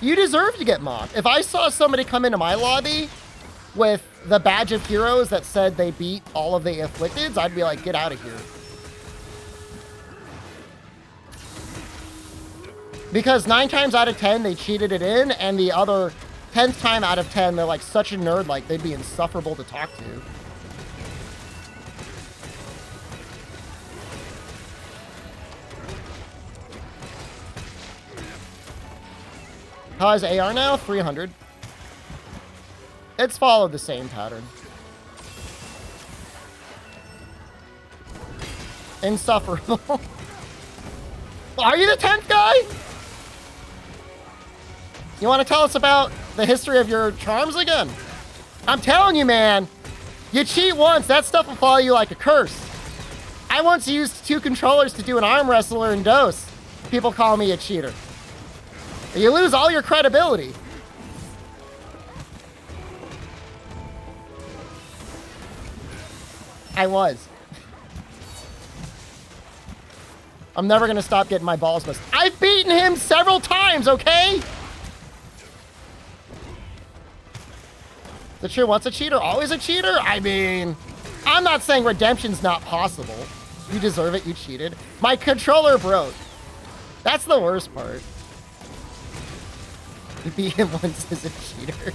You deserve to get mocked. If I saw somebody come into my lobby with the badge of heroes that said they beat all of the afflicteds, I'd be like, get out of here. Because 9 times out of 10, they cheated it in, and the other 10th time out of 10, they're like such a nerd, like they'd be insufferable to talk to. How is AR now? 300. It's followed the same pattern. Insufferable. Are you the 10th guy? You want to tell us about the history of your charms again? I'm telling you, man. You cheat once, that stuff will follow you like a curse. I once used 2 controllers to do an arm wrestler in DOS. People call me a cheater. You lose all your credibility. I was. I'm never gonna stop getting my balls busted. I've beaten him several times, okay? The true, what's a cheater? Always a cheater? I mean, I'm not saying redemption's not possible. You deserve it, you cheated. My controller broke. That's the worst part. You beat him once as a cheater.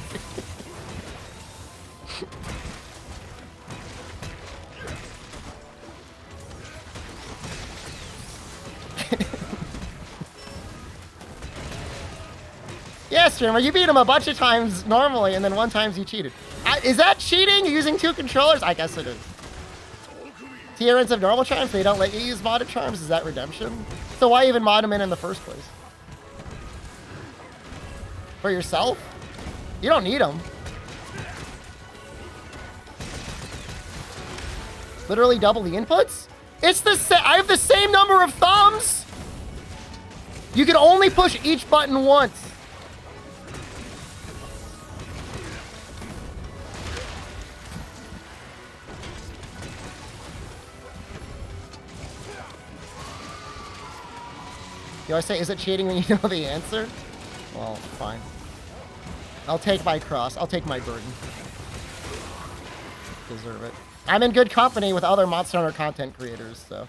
Yeah, streamer, you beat him a bunch of times normally, and then one time you cheated. Is that cheating using 2 controllers? I guess it is. Tier ends of normal charms, they don't let you use modded charms. Is that redemption? So why even mod them in the first place? For yourself? You don't need them. Literally double the inputs? It's the same. I have the same number of thumbs. You can only push each button once. You always say, is it cheating when you know the answer? Well, fine. I'll take my cross. I'll take my burden. Deserve it. I'm in good company with other Monster Hunter content creators, so.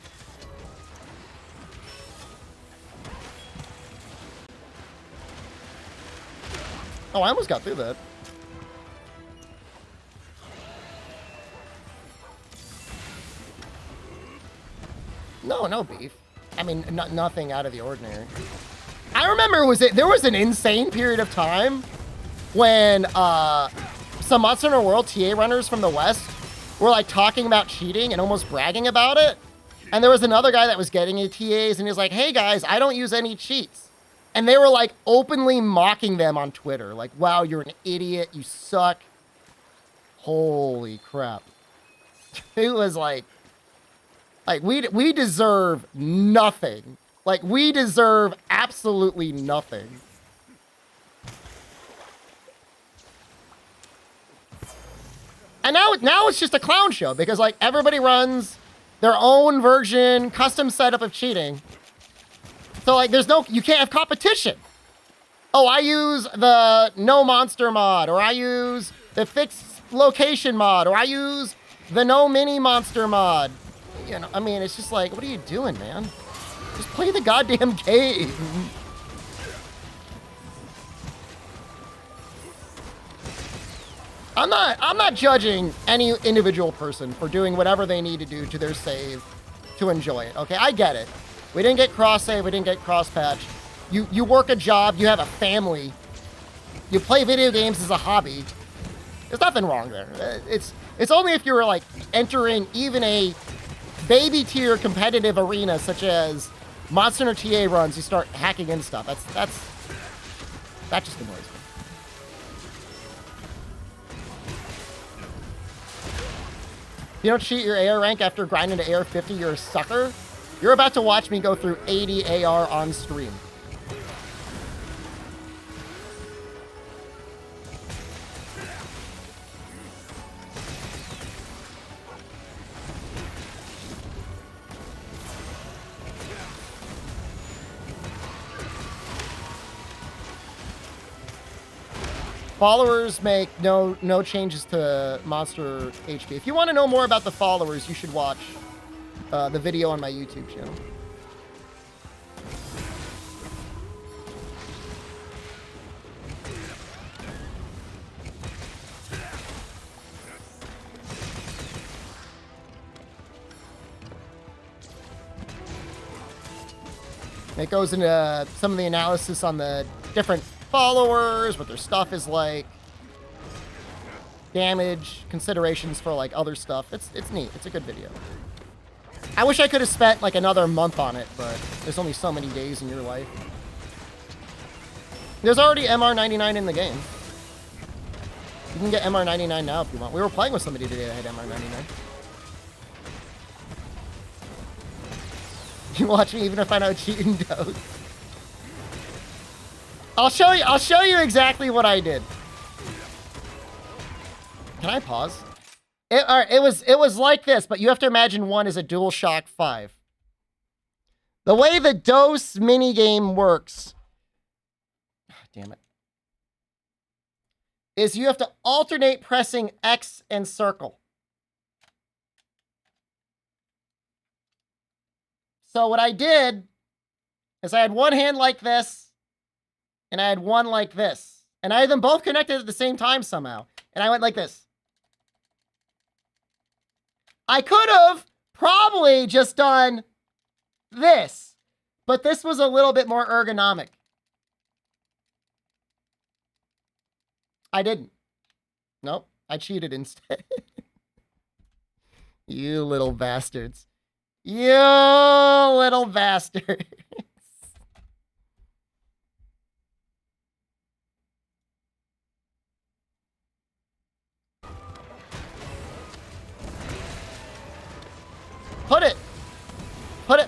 Oh, I almost got through that. No beef. I mean, nothing out of the ordinary. I remember there was an insane period of time when some Monster Hunter World TA runners from the West were like talking about cheating and almost bragging about it. And there was another guy that was getting into TAs and he was like, hey guys, I don't use any cheats. And they were like openly mocking them on Twitter. Like, wow, you're an idiot. You suck. Holy crap. It was like we deserve nothing. Like, we deserve absolutely nothing. And now it's just a clown show because, like, everybody runs their own version, custom setup of cheating. So, like, you can't have competition. Oh, I use the no monster mod, or I use the fixed location mod, or I use the no mini monster mod. You know, I mean, it's just like, what are you doing, man? Just play the goddamn game. I'm not judging any individual person for doing whatever they need to do to their save to enjoy it. Okay, I get it. We didn't get cross save, we didn't get cross patch. You work a job, you have a family. You play video games as a hobby. There's nothing wrong there. It's only if you're like entering even a baby tier competitive arena such as Monster Hunter TA runs, you start hacking in stuff. That just annoys me. If you don't cheat your AR rank after grinding to AR 50, you're a sucker. You're about to watch me go through 80 AR on stream. Followers make no changes to monster HP. If you want to know more about the followers, you should watch the video on my YouTube channel. It goes into some of the analysis on the different followers, what their stuff is like, damage, considerations for like other stuff. It's neat. It's a good video. I wish I could have spent like another month on it, but there's only so many days in your life. There's already MR99 in the game. You can get MR99 now if you want. We were playing with somebody today that had MR99. You watch me even if I know cheating does. I'll show you exactly what I did. Can I pause? All right, it was like this, but you have to imagine one is a DualShock 5. The way the DOS minigame works, damn it, is you have to alternate pressing X and circle. So what I did is I had one hand like this, and I had one like this. And I had them both connected at the same time somehow. And I went like this. I could have probably just done this, but this was a little bit more ergonomic. I didn't. Nope, I cheated instead. You little bastards. You little bastards.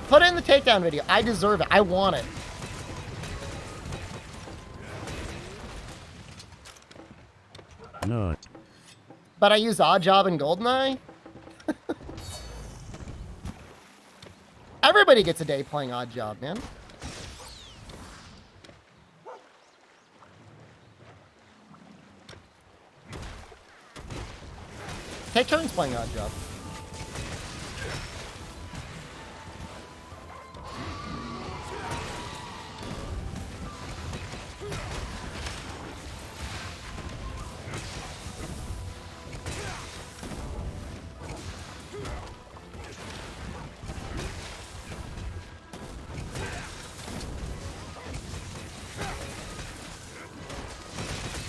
Put it in the takedown video. I deserve it. I want it. No. But I use Odd Job and Goldeneye? Everybody gets a day playing Odd Job, man. Take turns playing Odd Job.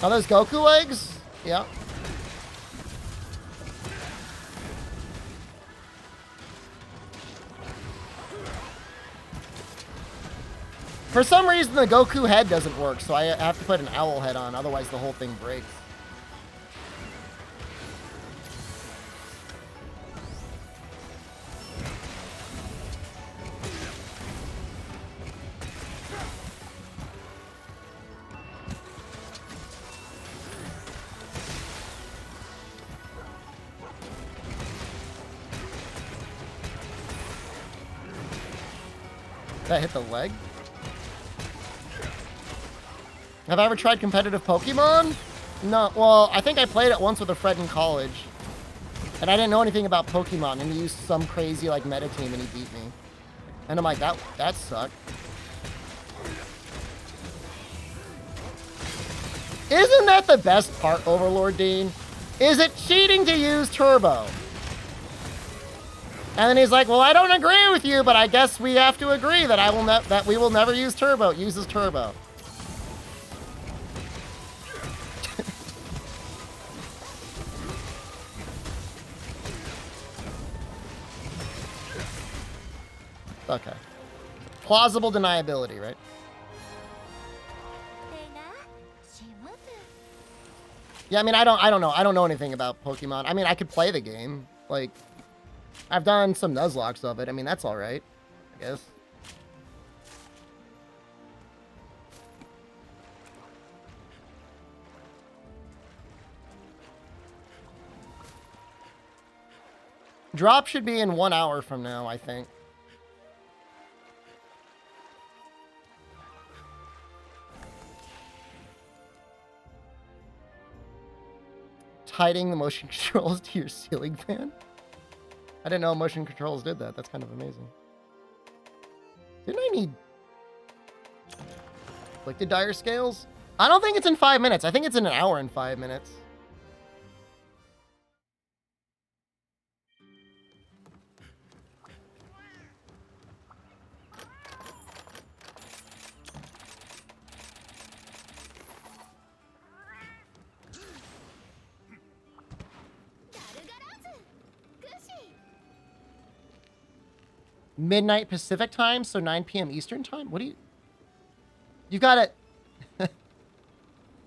Are those Goku legs? Yeah. For some reason, the Goku head doesn't work, so I have to put an owl head on, otherwise the whole thing breaks. That hit the leg? Have I ever tried competitive Pokemon? No, well, I think I played it once with a friend in college. And I didn't know anything about Pokemon, and he used some crazy, like, meta team, and he beat me. And I'm like, that sucked. Isn't that the best part, Overlord Dean? Is it cheating to use Turbo? And then he's like, well, I don't agree with you, but I guess we have to agree that that we will never use Turbo. It uses Turbo. Okay. Plausible deniability, right? Yeah, I mean, I don't know. I don't know anything about Pokemon. I mean, I could play the game. Like, I've done some Nuzlocks of it. I mean, that's all right, I guess. Drop should be in 1 hour from now, I think. Hiding the motion controls to your ceiling fan? I didn't know motion controls did that. That's kind of amazing. Didn't I need afflicted dire scales? I don't think it's in 5 minutes. I think it's in 1 hour and 5 minutes. Midnight Pacific time, so 9 p.m. Eastern time? What do you... You got it...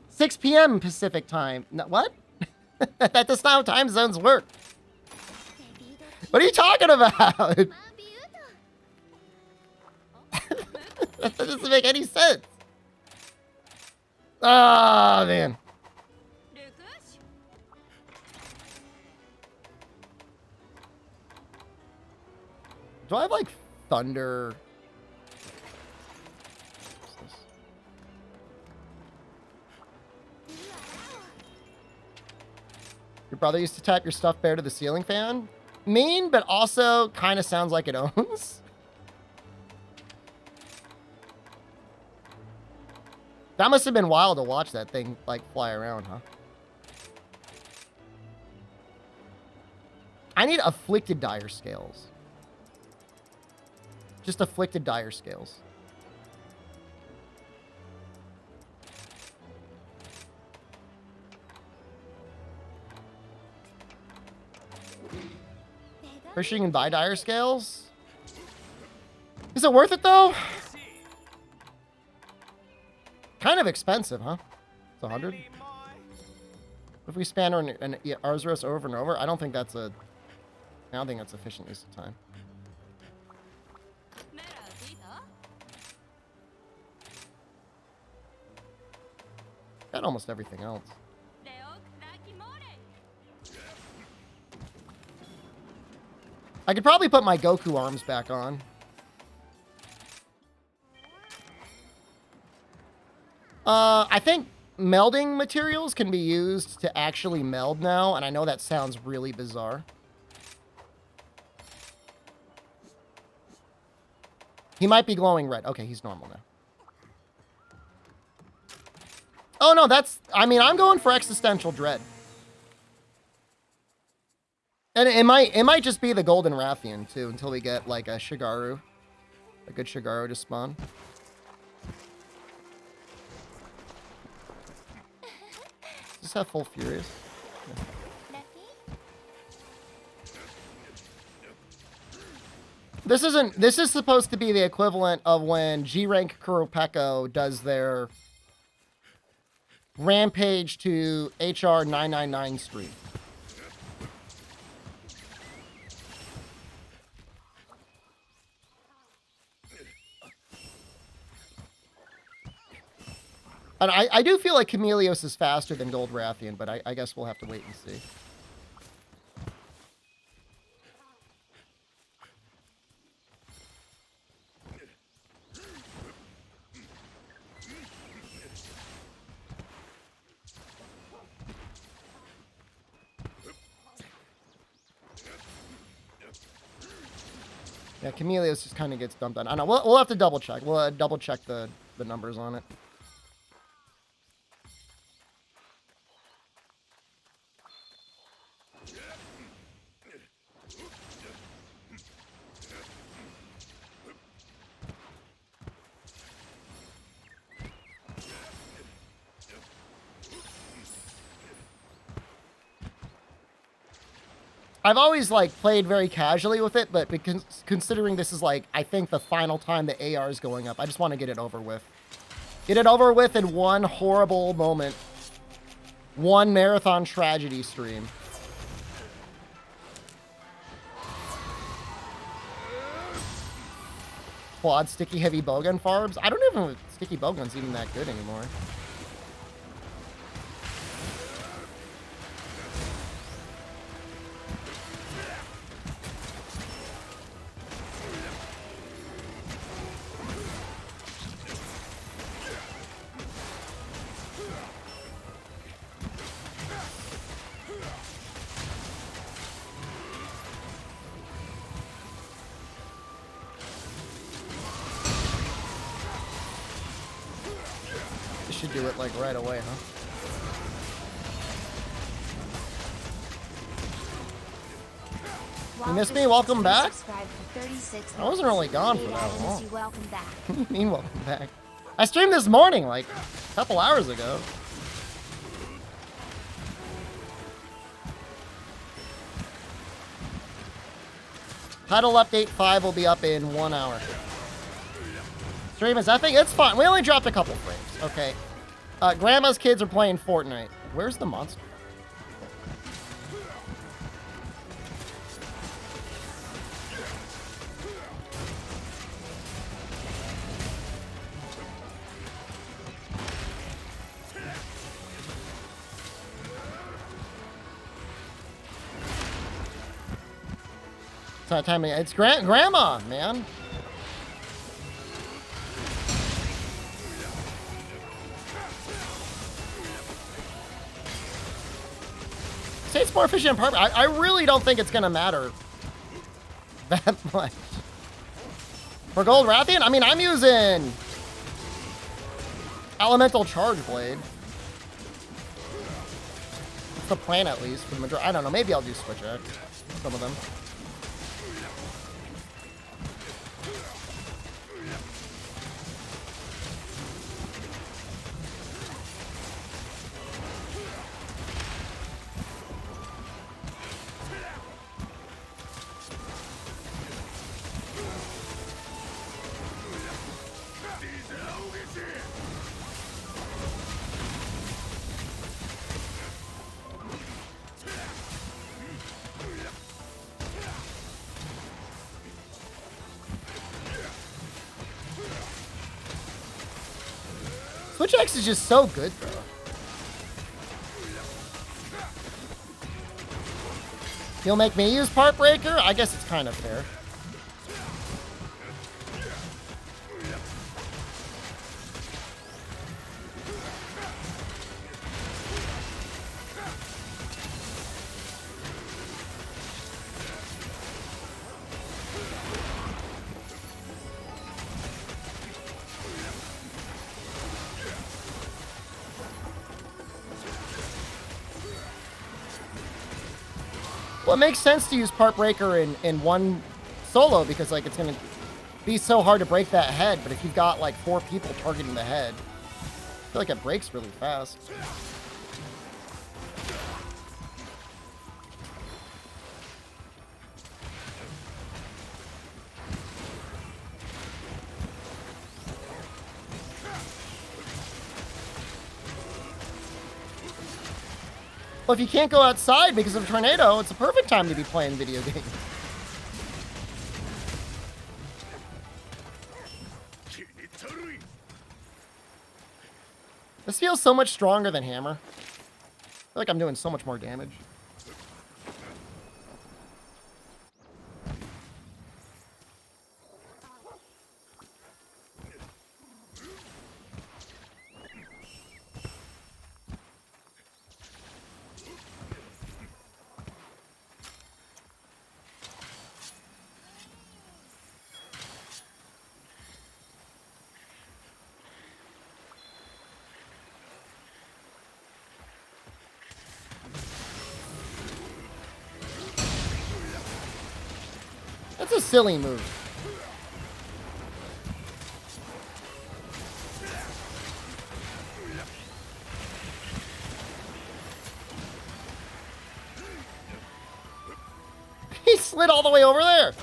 6 p.m. Pacific time. No, what? That's not how time zones work. What are you talking about? That doesn't make any sense. Ah, man. Do I have like thunder? Your brother used to tap your stuffed bear to the ceiling fan? Mean, but also kind of sounds like it owns. That must have been wild to watch that thing like fly around, huh? I need afflicted dire scales. Just afflicted dire scales. Are you can buy dire scales? Is it worth it though? Kind of expensive, huh? It's 100. If we span an Arzuros over and over, I don't think that's efficient use of time. Got almost everything else. I could probably put my Goku arms back on. I think melding materials can be used to actually meld now, and I know that sounds really bizarre. He might be glowing red. Okay, he's normal now. Oh, no, I'm going for existential dread. And it might just be the golden Rathian, too, until we get, like, a Shigaru. A good Shigaru to spawn. Does this have full Furious? Yeah. This is supposed to be the equivalent of when G-Rank Kuropeko does their Rampage to HR 999 stream. And I do feel like Chameleos is faster than Gold Rathian, but I guess we'll have to wait and see. Yeah, Chameleos just kind of gets dumped on. I know. We'll have to double check. We'll double check the numbers on it. I've always, like, played very casually with it, but because, considering this is, like, I think the final time the AR is going up, I just want to get it over with. Get it over with in one horrible moment. One marathon tragedy stream. Quad sticky heavy bowgun farbs? I don't even know if sticky bowgun's even that good anymore. Should do it like right away, huh? You missed me? Welcome back? I wasn't really gone for that long. Welcome back. What do you mean welcome back? I streamed this morning, like a couple hours ago. Title update 5 will be up in 1 hour. Stream is, I think it's fine. We only dropped a couple frames. Okay. Grandma's kids are playing Fortnite. Where's the monster? It's not timing. It's grandma, man. Say it's more efficient in part. I really don't think it's gonna matter that much. For Gold Rathian, I mean, I'm using Elemental Charge Blade. It's the plan, at least, for the majority. I don't know. Maybe I'll do Switch X. Some of them. Switch X is just so good, bro. He'll make me use Part Breaker? I guess it's kind of fair. Well, it makes sense to use Part Breaker in one solo because, like, it's going to be so hard to break that head. But if you've got, like, 4 people targeting the head, I feel like it breaks really fast. Well, if you can't go outside because of a tornado, it's a perfect time to be playing video games. This feels so much stronger than Hammer. I feel like I'm doing so much more damage. That's a silly move. He slid all the way over there.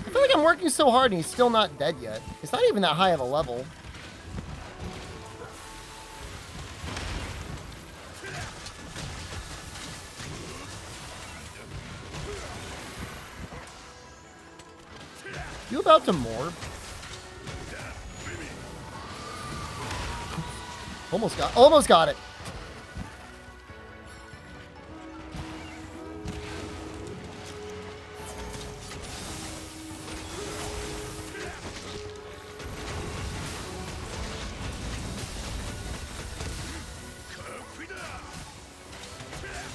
I feel like I'm working so hard and he's still not dead yet. It's not even that high of a level. You about to morb? Almost got it.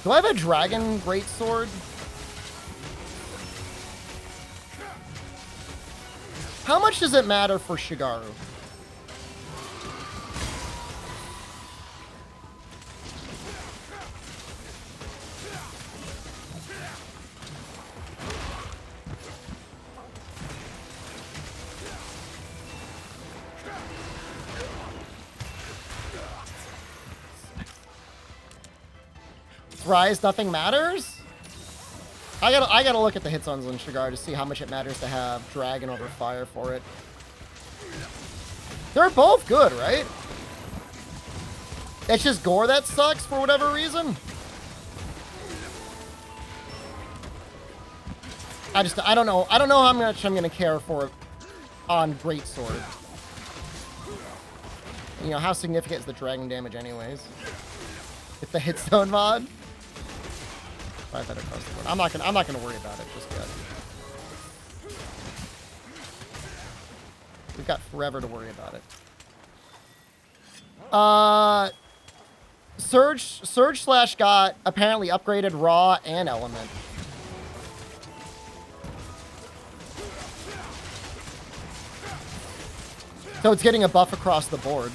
Do I have a dragon greatsword? How much does it matter for Shigaru? Rise, nothing matters? I gotta look at the hits on Shigaru to see how much it matters to have Dragon over Fire for it. They're both good, right? It's just Gore that sucks for whatever reason. I don't know how much I'm gonna care for on Greatsword. You know, how significant is the dragon damage anyways? It's the hit zone mod. Right, better across the board. I'm not gonna worry about it just yet. We've got forever to worry about it. Surge Slash got apparently upgraded Raw and Element. So it's getting a buff across the board.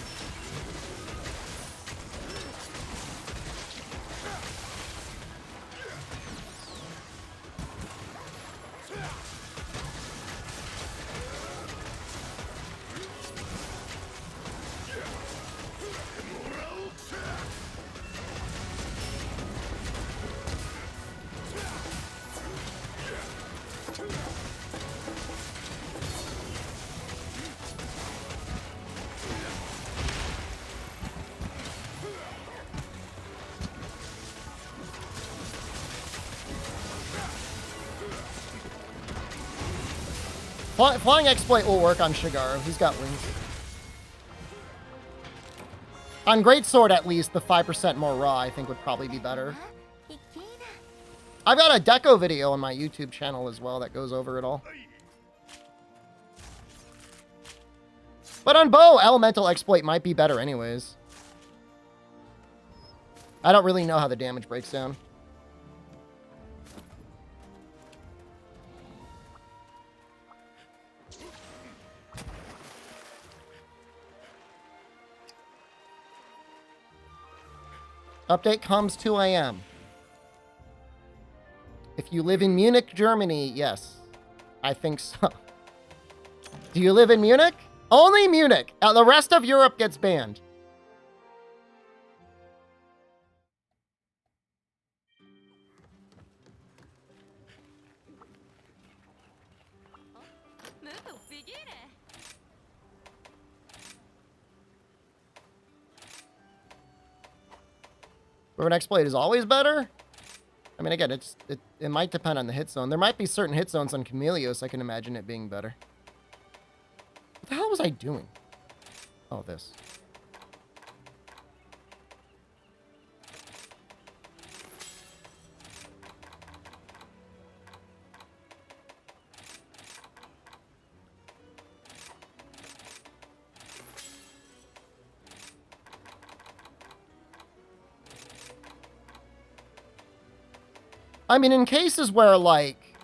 Flying exploit will work on Shigaru. He's got wings. On Greatsword, at least, the 5% more raw, I think, would probably be better. I've got a deco video on my YouTube channel as well that goes over it all. But on bow, elemental exploit might be better anyways. I don't really know how the damage breaks down. Update comes 2 a.m. If you live in Munich, Germany, yes. I think so. Do you live in Munich? Only Munich. The rest of Europe gets banned. Riven exploit is always better? I mean, again, it might depend on the hit zone. There might be certain hit zones on Chameleos I can imagine it being better. What the hell was I doing? Oh, this. I mean, in cases where, like,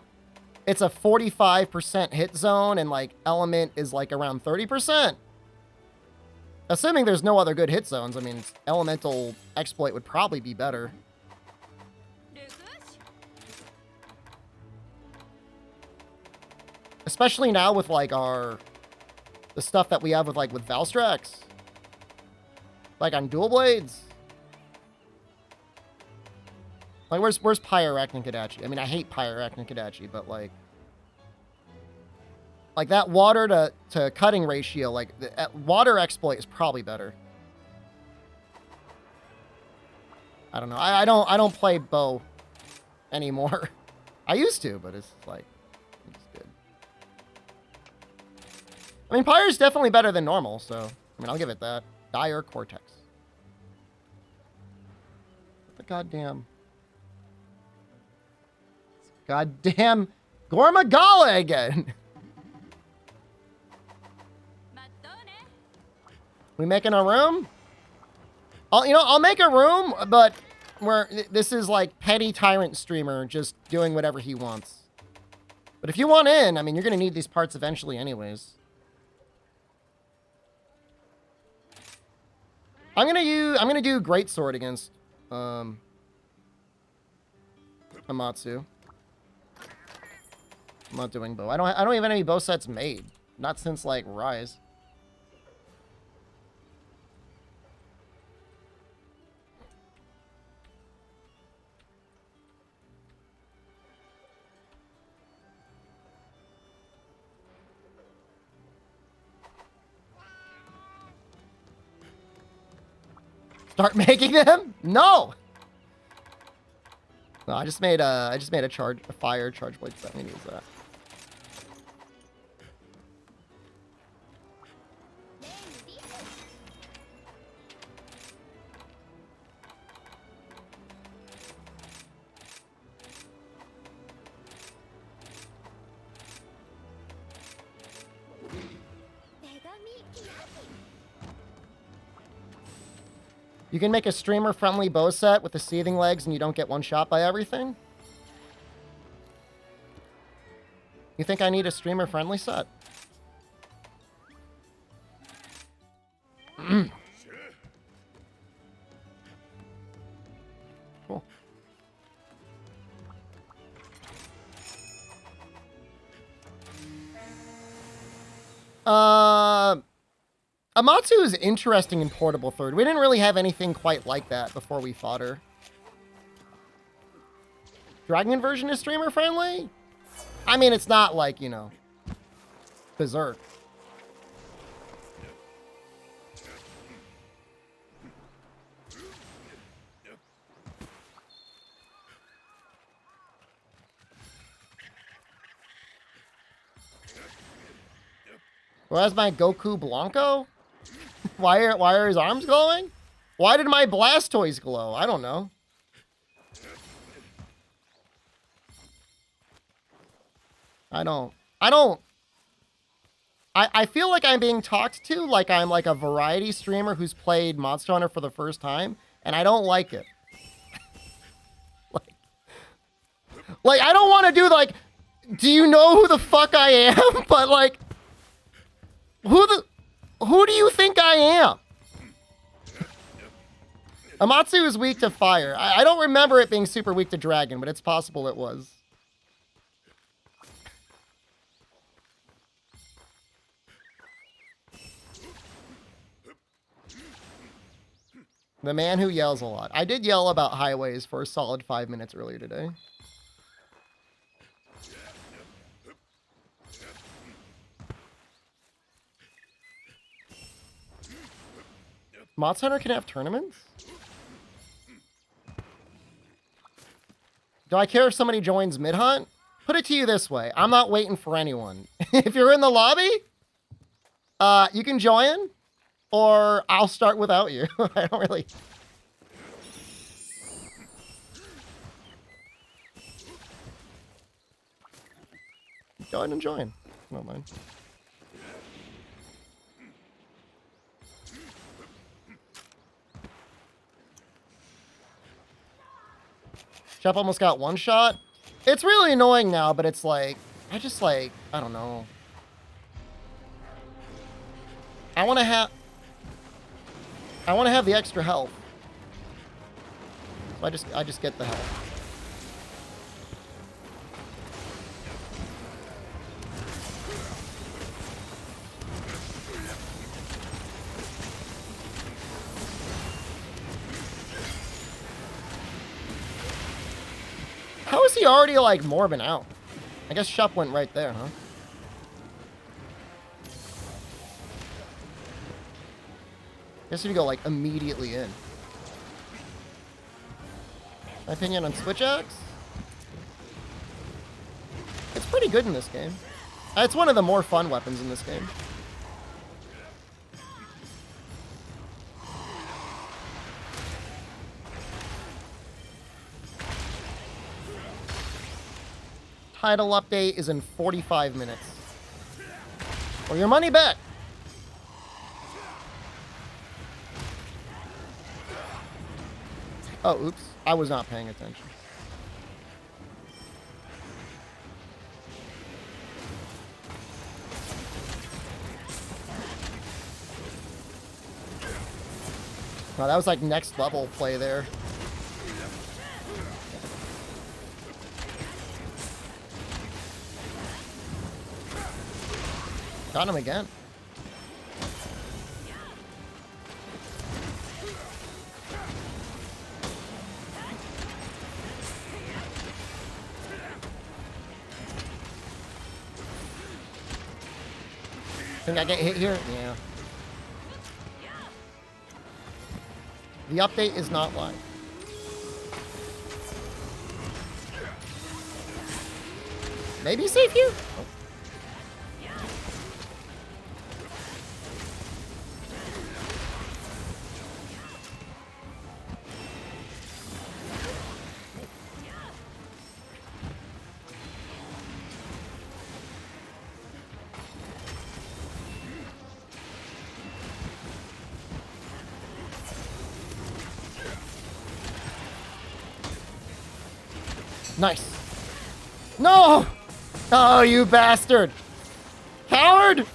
it's a 45% hit zone and, like, element is, like, around 30%. Assuming there's no other good hit zones, I mean, elemental exploit would probably be better. Especially now with, like, the stuff that we have with, like, with Valstrax. Like, on dual blades. Like, where's Pyrarachnin Kodachi? I mean, I hate Pyrarachnin Kodachi, but, like that water to cutting ratio, like, the water exploit is probably better. I don't know. I don't play bow anymore. I used to, but it's, like, it's good. I mean, Pyre's definitely better than normal, so, I mean, I'll give it that. Dire Cortex. What the goddamn... Goddamn Gormagala again. We making a room? I'll make a room, but where this is like petty tyrant streamer just doing whatever he wants. But if you want in, I mean, you're gonna need these parts eventually anyways. I'm gonna do Greatsword against Amatsu. I'm not doing bow. I don't even have any bow sets made. Not since, like, Rise. Start making them? No! No, I just made a fire charge blade set. We need that. You can make a streamer-friendly bow set with the seething legs and you don't get one shot by everything? You think I need a streamer-friendly set? Cool. Amatsu is interesting in Portable Third. We didn't really have anything quite like that before we fought her. Dragon version is streamer friendly? I mean, it's not like, you know, Berserk. Where's my Goku Blanco? Why are his arms glowing? Why did my Blastoise glow? I don't know. I feel like I'm being talked to like I'm like a variety streamer who's played Monster Hunter for the first time, and I don't like it. like I don't want to do like, do you know who the fuck I am? But like, who do you think I am? Amatsu is weak to fire. I don't remember it being super weak to dragon, but it's possible it was. The man who yells a lot. I did yell about highways for a solid 5 minutes earlier today. Monster Hunter can have tournaments? Do I care if somebody joins mid-hunt? Put it to you this way. I'm not waiting for anyone. If you're in the lobby, you can join, or I'll start without you. I don't really... Go ahead and join. I don't mind. Shep almost got one shot. It's really annoying now, but it's like, I don't know. I want to have the extra health. So I just get the health. How is he already, like, morbing out? I guess Shep went right there, huh? Guess if you go, like, immediately in. My opinion on Switch Axe? It's pretty good in this game. It's one of the more fun weapons in this game. Title update is in 45 minutes. Or your money back. Oh, oops. I was not paying attention. Wow, that was like next level play there. Got him again. Think I get hit here? Yeah. The update is not live. Maybe safe here? Oh. Nice. No! Oh, you bastard! Coward!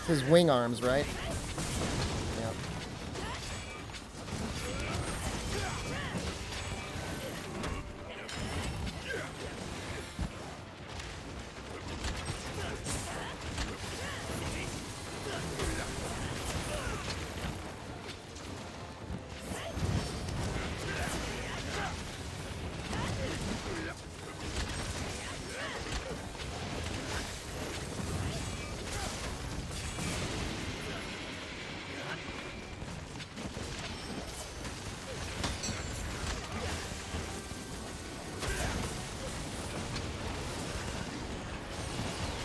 His wing arms, right? Yeah.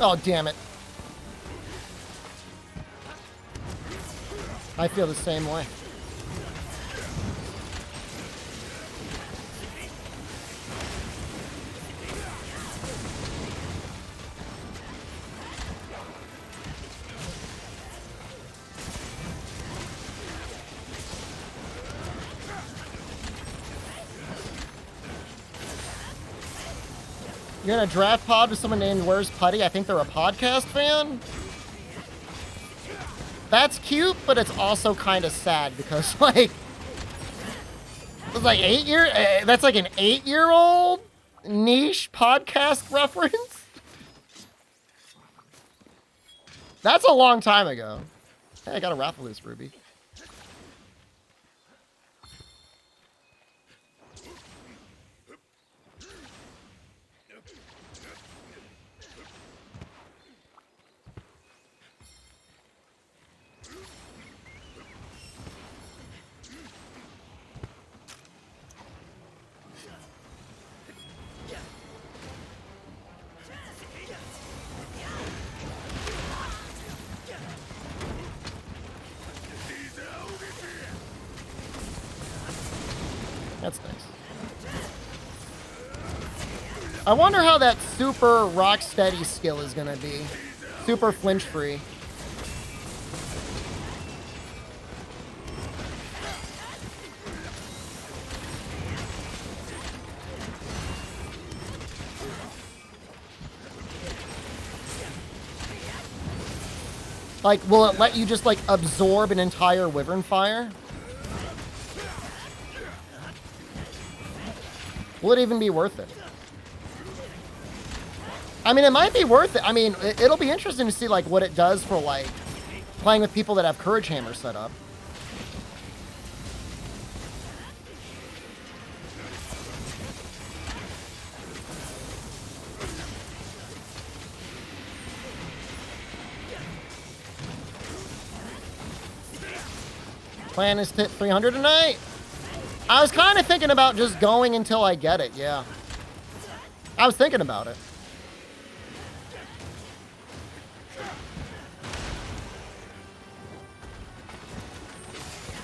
Oh, damn it. I feel the same way. You're in a draft pod with someone named Where's Putty? I think they're a podcast fan. That's cute, but it's also kind of sad because, like, it's like that's like an 8-year-old niche podcast reference. That's a long time ago. Hey, I got a raffle loose, Ruby. That's nice. I wonder how that super rock steady skill is gonna be. Super flinch free. Like, will it let you just like absorb an entire wyvern fire? Will it even be worth it? I mean, it might be worth it. I mean, it'll be interesting to see, like, what it does for, like, playing with people that have Courage Hammer set up. Plan is to hit 300 tonight. I was kind of thinking about just going until I get it, yeah. I was thinking about it.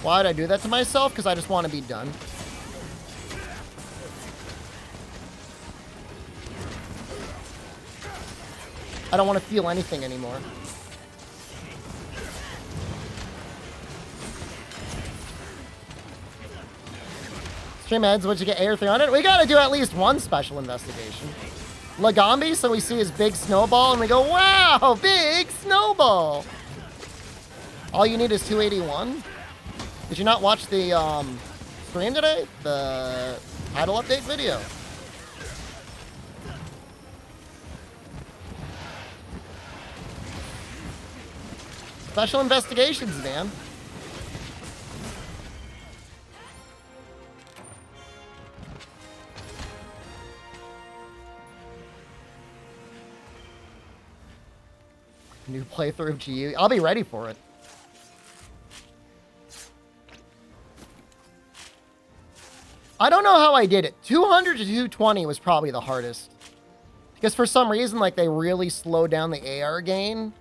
Why did I do that to myself? Because I just want to be done. I don't want to feel anything anymore. Stream heads, what'd you get, Air 300? We gotta do at least one special investigation. Lagambi, so we see his big snowball and we go, wow, big snowball. All you need is 281. Did you not watch the stream today? The title update video. Special investigations, man. New playthrough of GU. I'll be ready for it. I don't know how I did it. 200 to 220 was probably the hardest. Because for some reason, like, they really slowed down the AR gain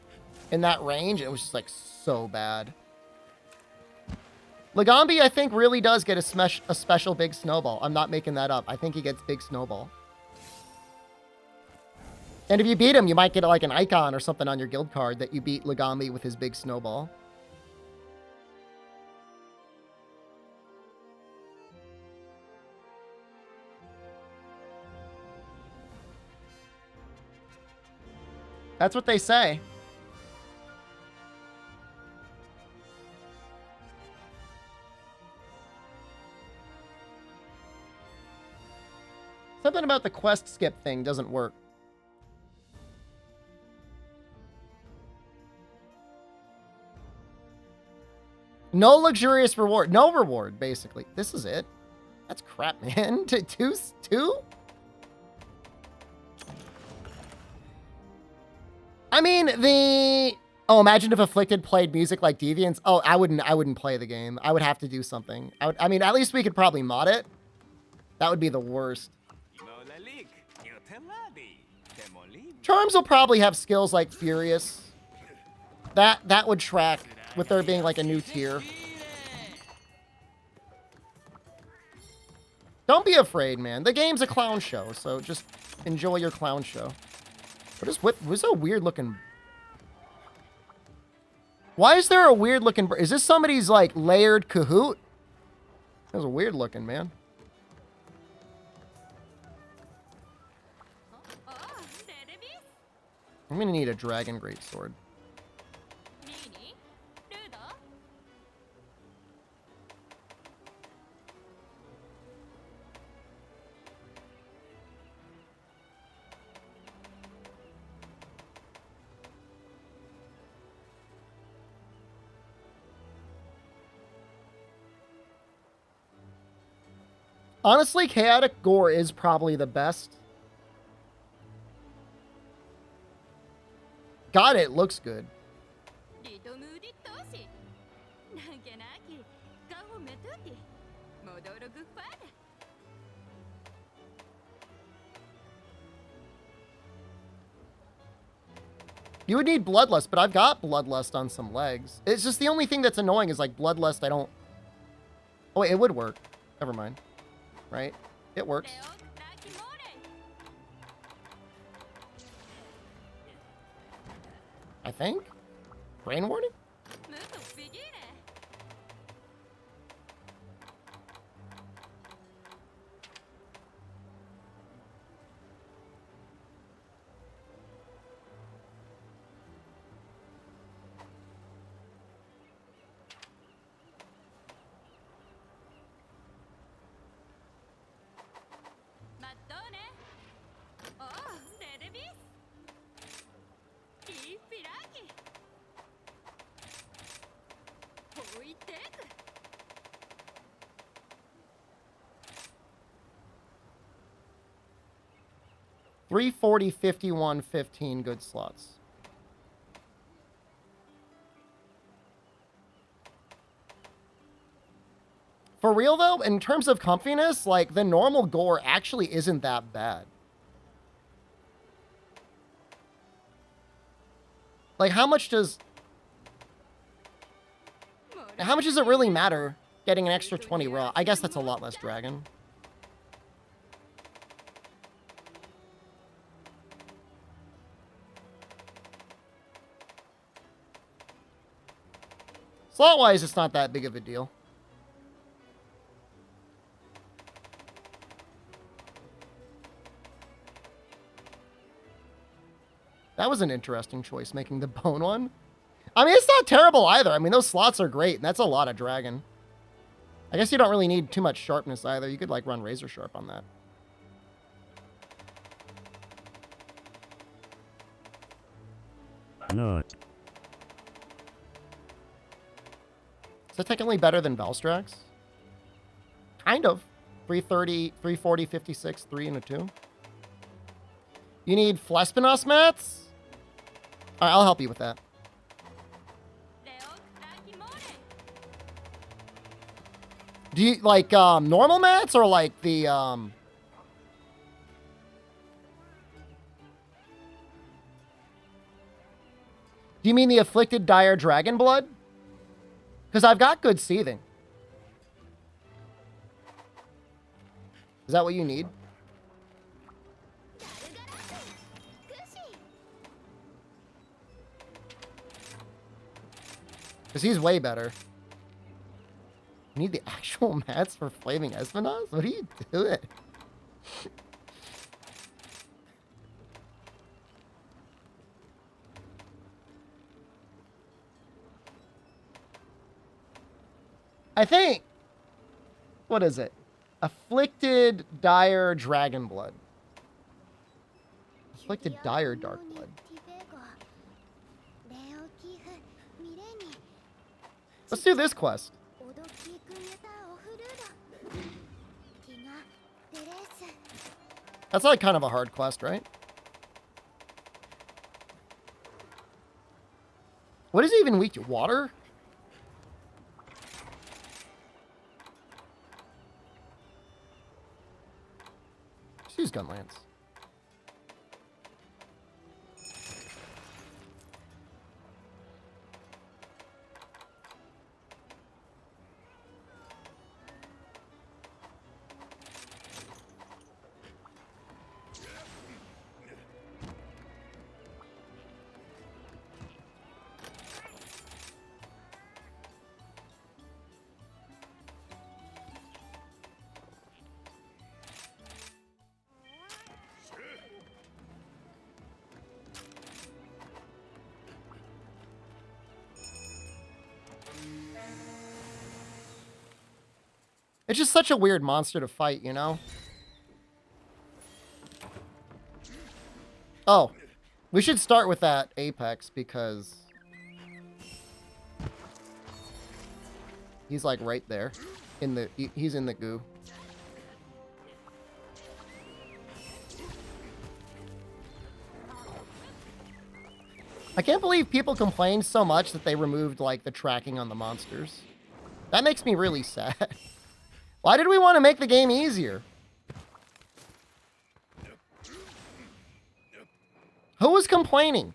in that range. It was just, like, so bad. Lagambi, I think, really does get a special big snowball. I'm not making that up. I think he gets big snowball. And if you beat him, you might get, like, an icon or something on your guild card that you beat Lagambi with his big snowball. That's what they say. Something about the quest skip thing doesn't work. No luxurious reward. No reward, basically. This is it. That's crap, man. Two? I mean, oh, imagine if Afflicted played music like Deviants. Oh, I wouldn't play the game. I would have to do something. I mean, at least we could probably mod it. That would be the worst. Charms will probably have skills like Furious. That would track with there being like a new tier. Don't be afraid, man. The game's a clown show, so just enjoy your clown show. What's a weird looking... Why is there a weird looking... Is this somebody's, like, layered Kahoot? That was a weird looking, man. I'm gonna need a dragon greatsword. Honestly, Chaotic Gore is probably the best. God, it looks good. You would need Bloodlust, but I've got Bloodlust on some legs. It's just the only thing that's annoying is like Bloodlust, I don't... Oh, wait, it would work. Never mind. Right? It works. I think? Brain warning? $340, $51, $15 good slots. For real though, in terms of comfiness, like the normal gore actually isn't that bad. Like how much does it really matter getting an extra 20 raw? I guess that's a lot less dragon. Slot-wise, it's not that big of a deal. That was an interesting choice, making the bone one. I mean, it's not terrible either. I mean, those slots are great, and that's a lot of dragon. I guess you don't really need too much sharpness either. You could, like, run razor sharp on that. No. Is that technically better than Valstrax? Kind of. 330, 340, 56, 3 and a 2. You need Flespinos mats? All right, I'll help you with that. Do you like normal mats or like the Do you mean the afflicted dire dragon blood? Because I've got good seething. Is that what you need? Because he's way better. You need the actual mats for Flaming Espinoz? What are you doing? I think... What is it? Afflicted Dire Dragon Blood. Afflicted Dire Dark Blood. Let's do this quest. That's like kind of a hard quest, right? What is he even weak to? Water? Let's use Gun Lance. It's just such a weird monster to fight, you know? Oh, we should start with that Apex because he's like right there in the, he's in the goo. I can't believe people complained so much that they removed like the tracking on the monsters. That makes me really sad. Why did we want to make the game easier? Who was complaining?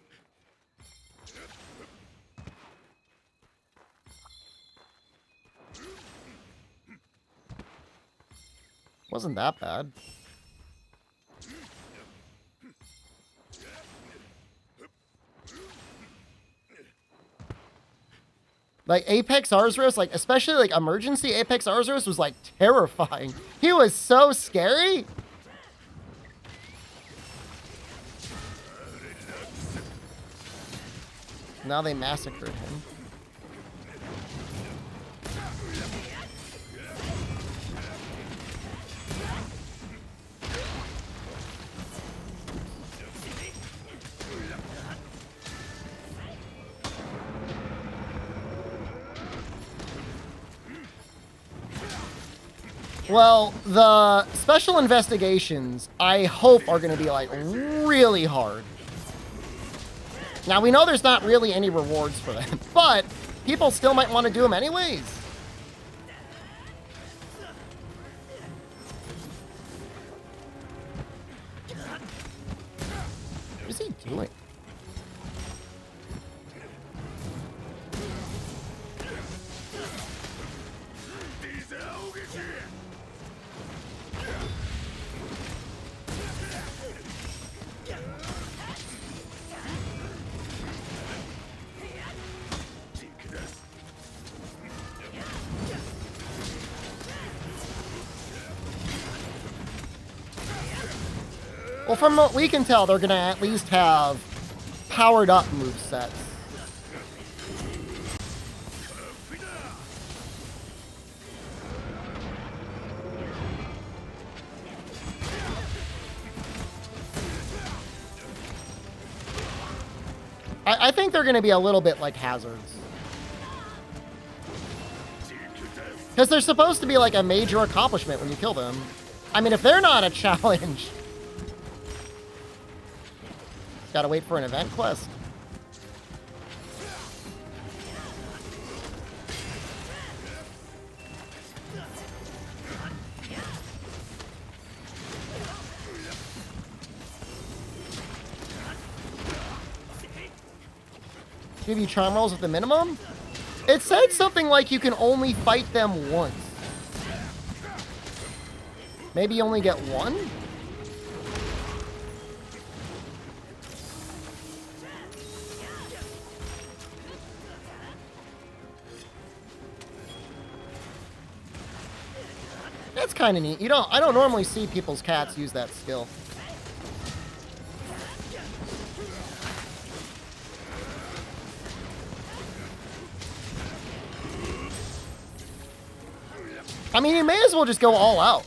Wasn't that bad. Like, Apex Arzuros, like, especially, like, Emergency Apex Arzuros was, like, terrifying. He was so scary. Now they massacred him. Well, the special investigations, I hope, are going to be, like, really hard. Now, we know there's not really any rewards for them, but people still might want to do them anyways. What is he doing? Well, from what we can tell, they're going to at least have powered up movesets. I think they're going to be a little bit like hazards. Because they're supposed to be like a major accomplishment when you kill them. I mean, if they're not a challenge... Gotta wait for an event quest. give you charm rolls at the minimum? It said something like you can only fight them once. Maybe you only get one? That's kind of neat. I don't normally see people's cats use that skill. I mean, you may as well just go all out.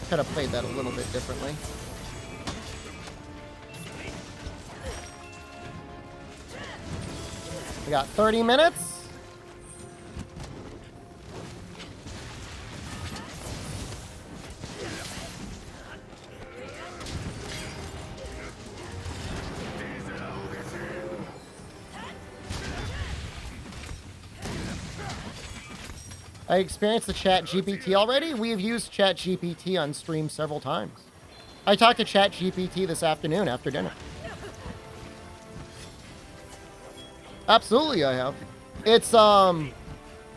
Could have played that a little bit differently. We got 30 minutes. I experienced the Chat GPT already. We have used Chat GPT on stream several times. I talked to Chat GPT this afternoon after dinner. Absolutely, I have. It's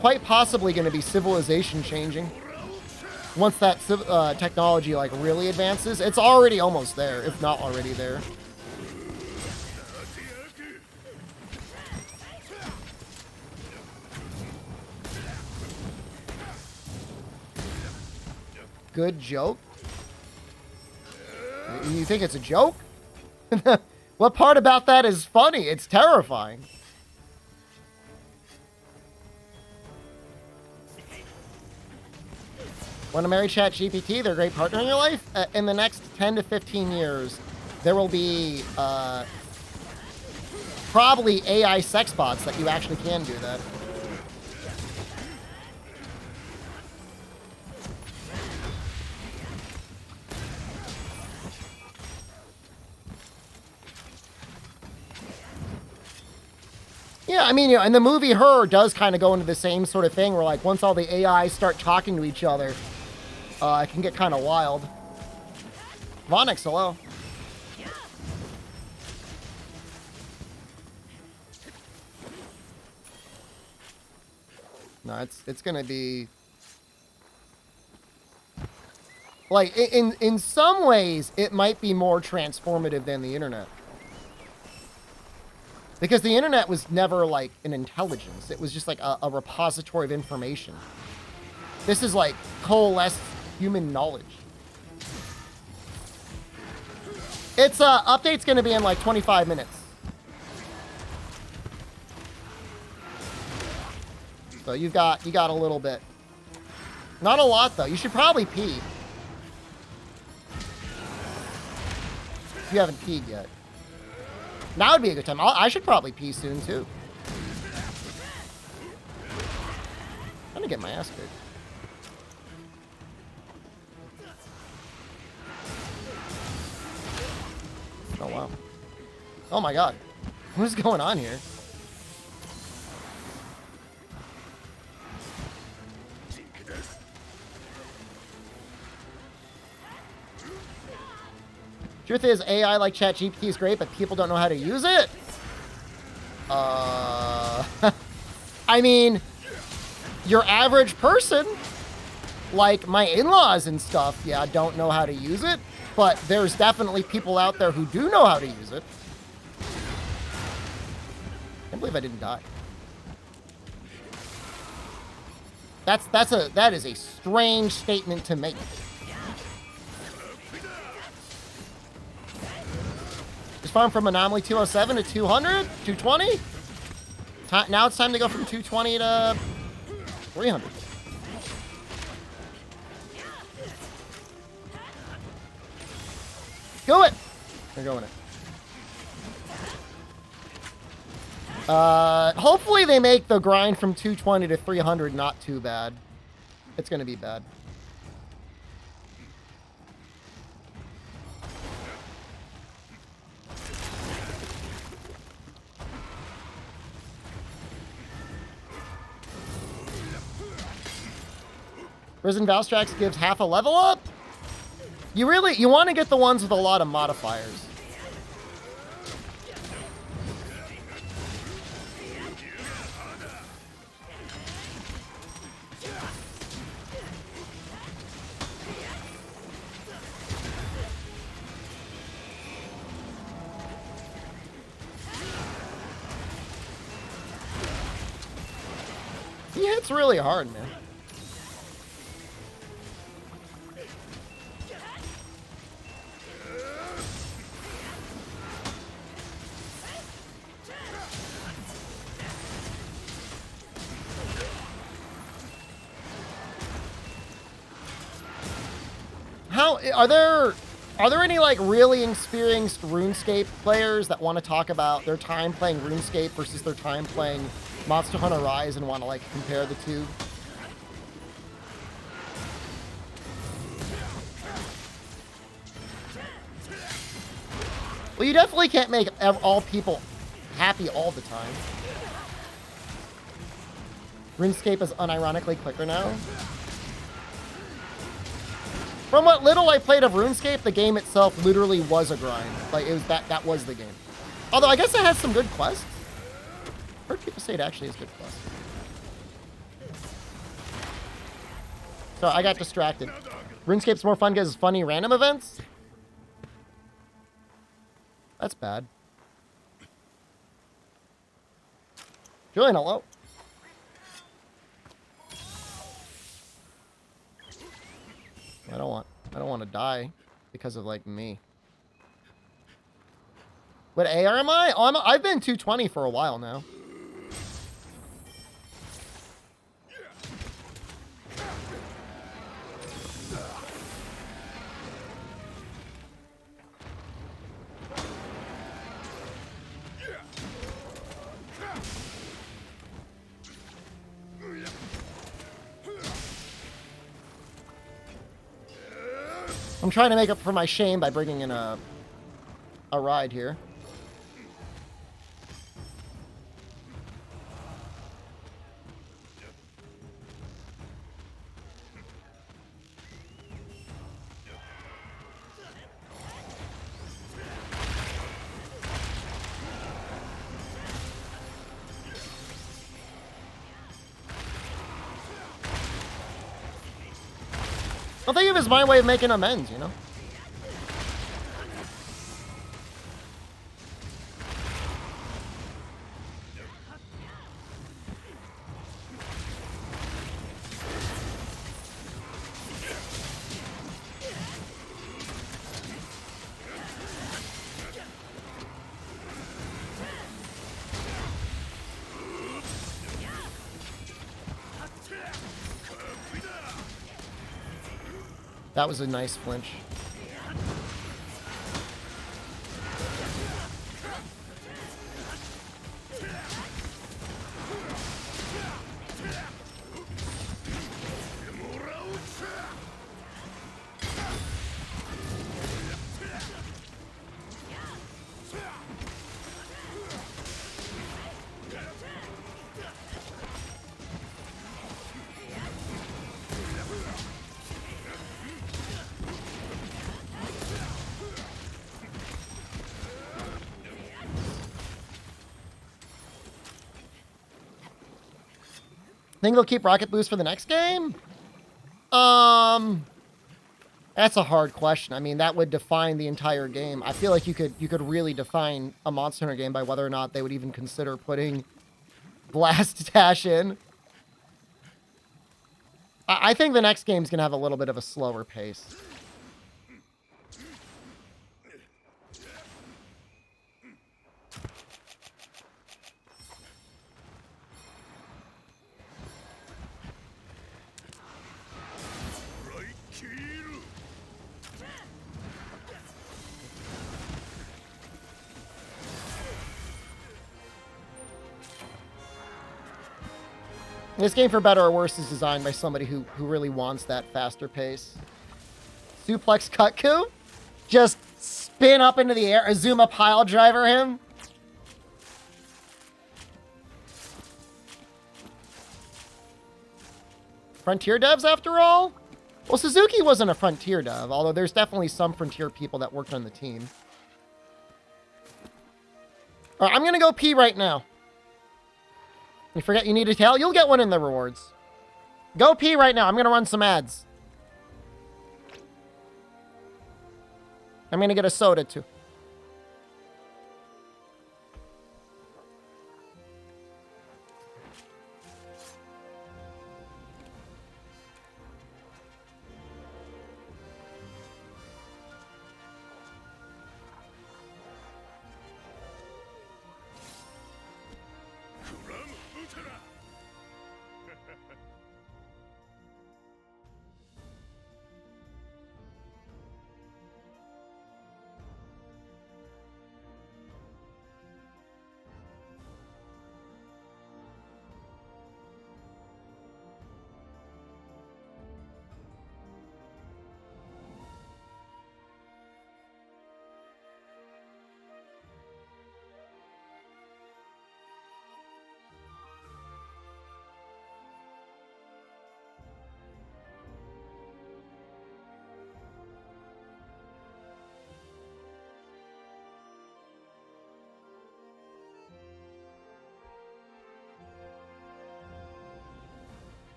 quite possibly going to be civilization changing. Once that technology like really advances, it's already almost there, if not already there. Good joke? You think it's a joke? What part about that is funny? It's terrifying. Want to marry ChatGPT? They're a great partner in your life. In the next 10 to 15 years, there will be probably AI sex bots that you actually can do that. Yeah, I mean, you know, and the movie Her does kind of go into the same sort of thing where, like, once all the AIs start talking to each other, it can get kind of wild. Vonix, hello. No, it's gonna be like in some ways it might be more transformative than the internet. Because the internet was never like an intelligence. It was just like a repository of information. This is like coalesced human knowledge. Its update's gonna be in like 25 minutes. So you got a little bit. Not a lot though. You should probably pee. You haven't peed yet. Now would be a good time. I should probably pee soon, too. I'm gonna get my ass kicked. Oh, wow. Oh, my God. What is going on here? Truth is, AI like ChatGPT is great, but people don't know how to use it. I mean, your average person, like my in-laws and stuff, yeah, don't know how to use it. But there's definitely people out there who do know how to use it. I can't believe I didn't die. That is a strange statement to make. Farm from Anomaly 207 to 200, 220. Now it's time to go from 220 to 300. Go it. They're going it. Hopefully they make the grind from 220 to 300 not too bad. It's going to be bad. Risen Valstrax gives half a level up? You want to get the ones with a lot of modifiers. He hits really hard, man. Are there any like really experienced RuneScape players that want to talk about their time playing RuneScape versus their time playing Monster Hunter Rise and want to like compare the two? Well, you definitely can't make all people happy all the time. RuneScape is unironically quicker now. From what little I played of RuneScape, the game itself literally was a grind. Like, it was that was the game. Although, I guess it has some good quests. I've heard people say it actually is good quests. So, I got distracted. RuneScape's more fun because it's funny random events? That's bad. Julian, hello. I don't want to die because of like me. What AR am I? Oh, I've been 220 for a while now. I'm trying to make up for my shame by bringing in a ride here. I'll think of it as my way of making amends, you know? That was a nice flinch. Think they'll keep Rocket Boost for the next game? That's a hard question. I mean, that would define the entire game. I feel like you could really define a Monster Hunter game by whether or not they would even consider putting Blast Dash in. I think the next game's gonna have a little bit of a slower pace. This game, for better or worse, is designed by somebody who really wants that faster pace. Suplex Kutku? Just spin up into the air, Azuma pile driver him. Frontier devs, after all? Well, Suzuki wasn't a Frontier dev, although there's definitely some Frontier people that worked on the team. All right, I'm going to go pee right now. You forget you need a tail? You'll get one in the rewards. Go pee right now. I'm going to run some ads. I'm going to get a soda, too.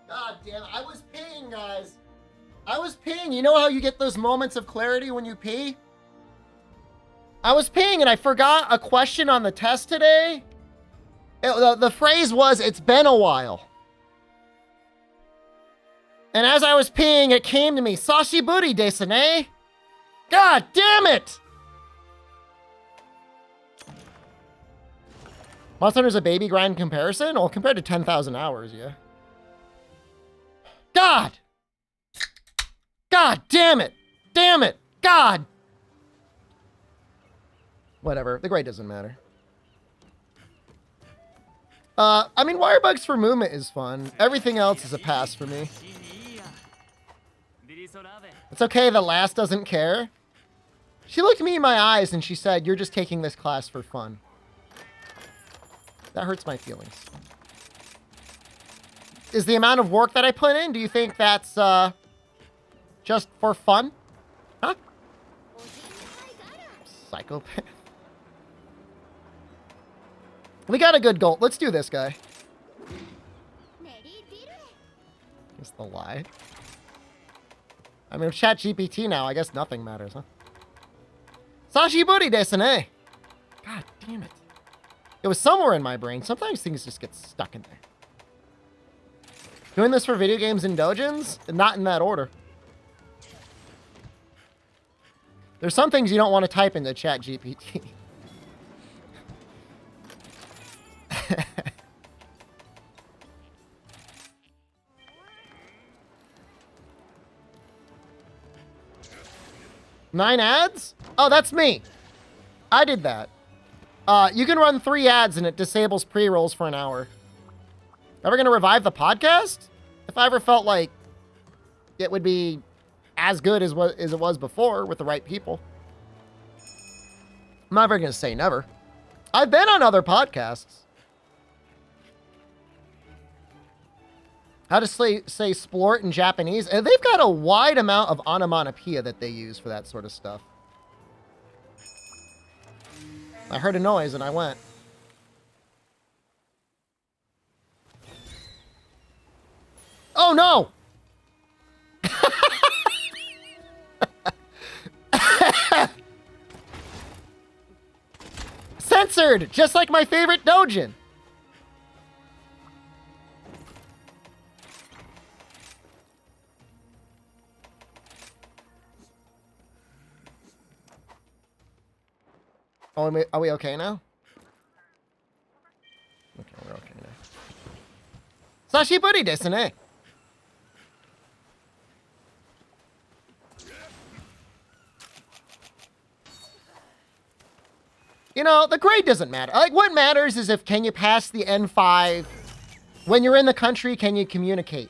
God damn it. I was peeing, guys. I was peeing. You know how you get those moments of clarity when you pee? I was peeing and I forgot a question on the test today. The phrase was, "It's been a while." And as I was peeing, it came to me, "Sashiburi desu ne." God damn it! Monster Hunter's a baby grind comparison? Well, compared to 10,000 hours, yeah. God! God damn it! Damn it! God! Whatever. The grade doesn't matter. I mean, wire bugs for movement is fun. Everything else is a pass for me. It's okay, the last doesn't care. She looked me in my eyes and she said, "You're just taking this class for fun." That hurts my feelings. Is the amount of work that I put in, do you think that's just for fun? Huh? Psychopath. We got a good goal. Let's do this guy. Just the lie. I mean, with ChatGPT now, I guess nothing matters, huh? Sashiburi desu ne. God damn it. It was somewhere in my brain. Sometimes things just get stuck in there. Doing this for video games and dojins? Not in that order. There's some things you don't want to type into ChatGPT. Nine ads? Oh, that's me. I did that. You can run 3 ads and it disables pre-rolls for an hour. Ever gonna revive the podcast? If I ever felt like it would be as good as it was before with the right people. I'm never gonna say never. I've been on other podcasts. How to say splort in Japanese. And they've got a wide amount of onomatopoeia that they use for that sort of stuff. I heard a noise and I went. Oh no! Censored! Just like my favorite dojin. Oh, are we okay now? Okay, we're okay now. Sashi buddy desu ne. You know, the grade doesn't matter. Like, what matters is if can you pass the N5? When you're in the country, can you communicate?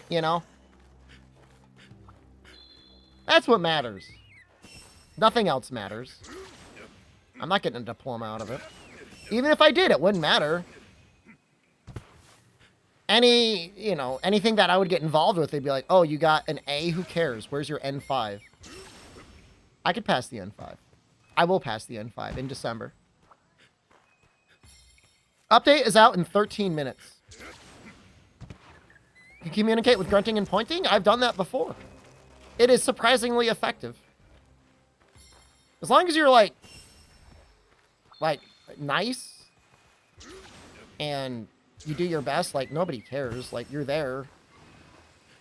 You know? That's what matters. Nothing else matters. I'm not getting a diploma out of it. Even if I did, it wouldn't matter. Anything that I would get involved with, they'd be like, oh, you got an A? Who cares? Where's your N5? I could pass the N5. I will pass the N5 in December. Update is out in 13 minutes. You can communicate with grunting and pointing? I've done that before. It is surprisingly effective. As long as you're like nice and you do your best, like nobody cares. Like you're there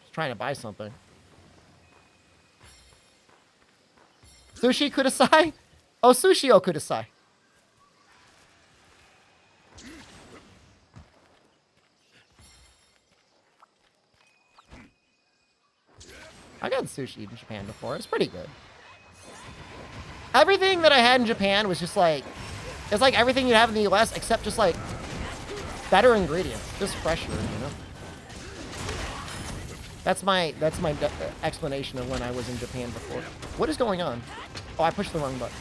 just trying to buy something. Sushi kudasai? Oh, sushi o kudasai. I got sushi in Japan before. It's pretty good. Everything that I had in Japan was just like, it's like everything you have in the US, except just like better ingredients, just fresher, you know? That's my explanation of when I was in Japan before. What is going on? Oh, I pushed the wrong button.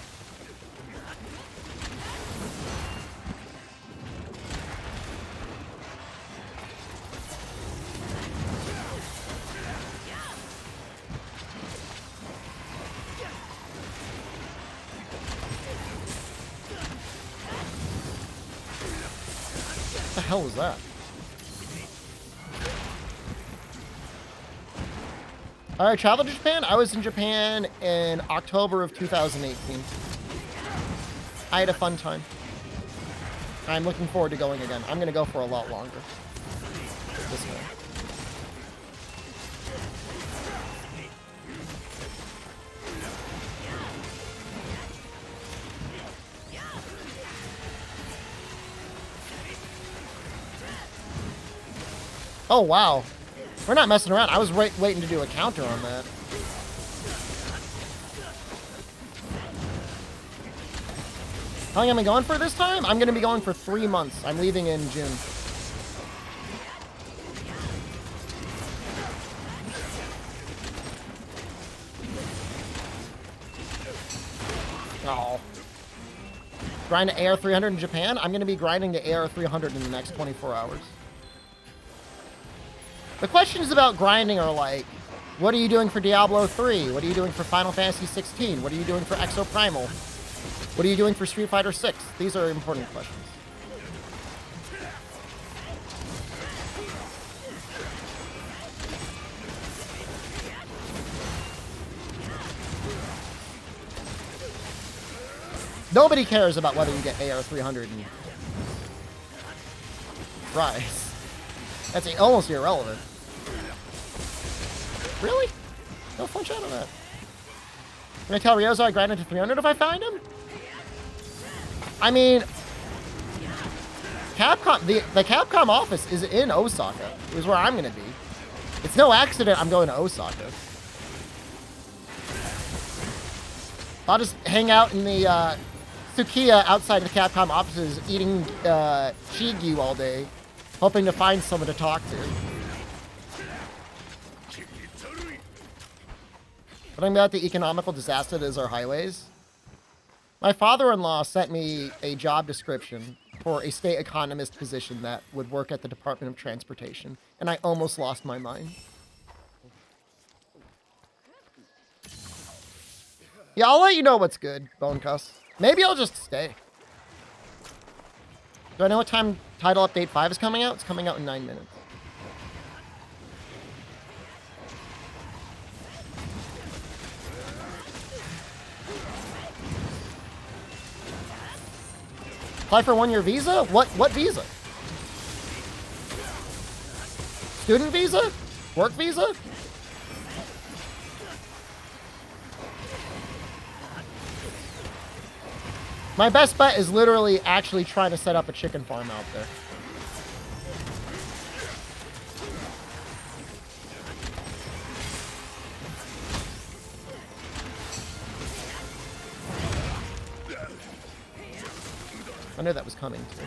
What the hell was that? All right, travel to Japan. I was in Japan in October of 2018. I had a fun time. I'm looking forward to going again. I'm going to go for a lot longer. This way. Oh, wow. We're not messing around. I was waiting to do a counter on that. How long am I going for this time? I'm going to be going for 3 months. I'm leaving in June. Oh. Grind to AR300 in Japan? I'm going to be grinding to AR300 in the next 24 hours. The questions about grinding are like, what are you doing for Diablo 3? What are you doing for Final Fantasy 16? What are you doing for Exoprimal? What are you doing for Street Fighter 6? These are important questions. Nobody cares about whether you get AR300 and Rise. That's almost irrelevant. Really? No fun shot on that. I'm gonna tell Ryozo I grind into 300 if I find him? I mean, Capcom, the Capcom office is in Osaka, which is where I'm gonna be. It's no accident I'm going to Osaka. I'll just hang out in the Sukiya outside of the Capcom offices eating Shigyu all day, hoping to find someone to talk to. Talking about the economical disaster that is our highways. My father-in-law sent me a job description for a state economist position that would work at the Department of Transportation, and I almost lost my mind. Yeah, I'll let you know what's good, Bone Cuss. Maybe I'll just stay. Do I know what time Title Update 5 is coming out? It's coming out in 9 minutes. Apply for 1-year visa? What visa? Student visa? Work visa? My best bet is literally actually trying to set up a chicken farm out there. I knew that was coming too.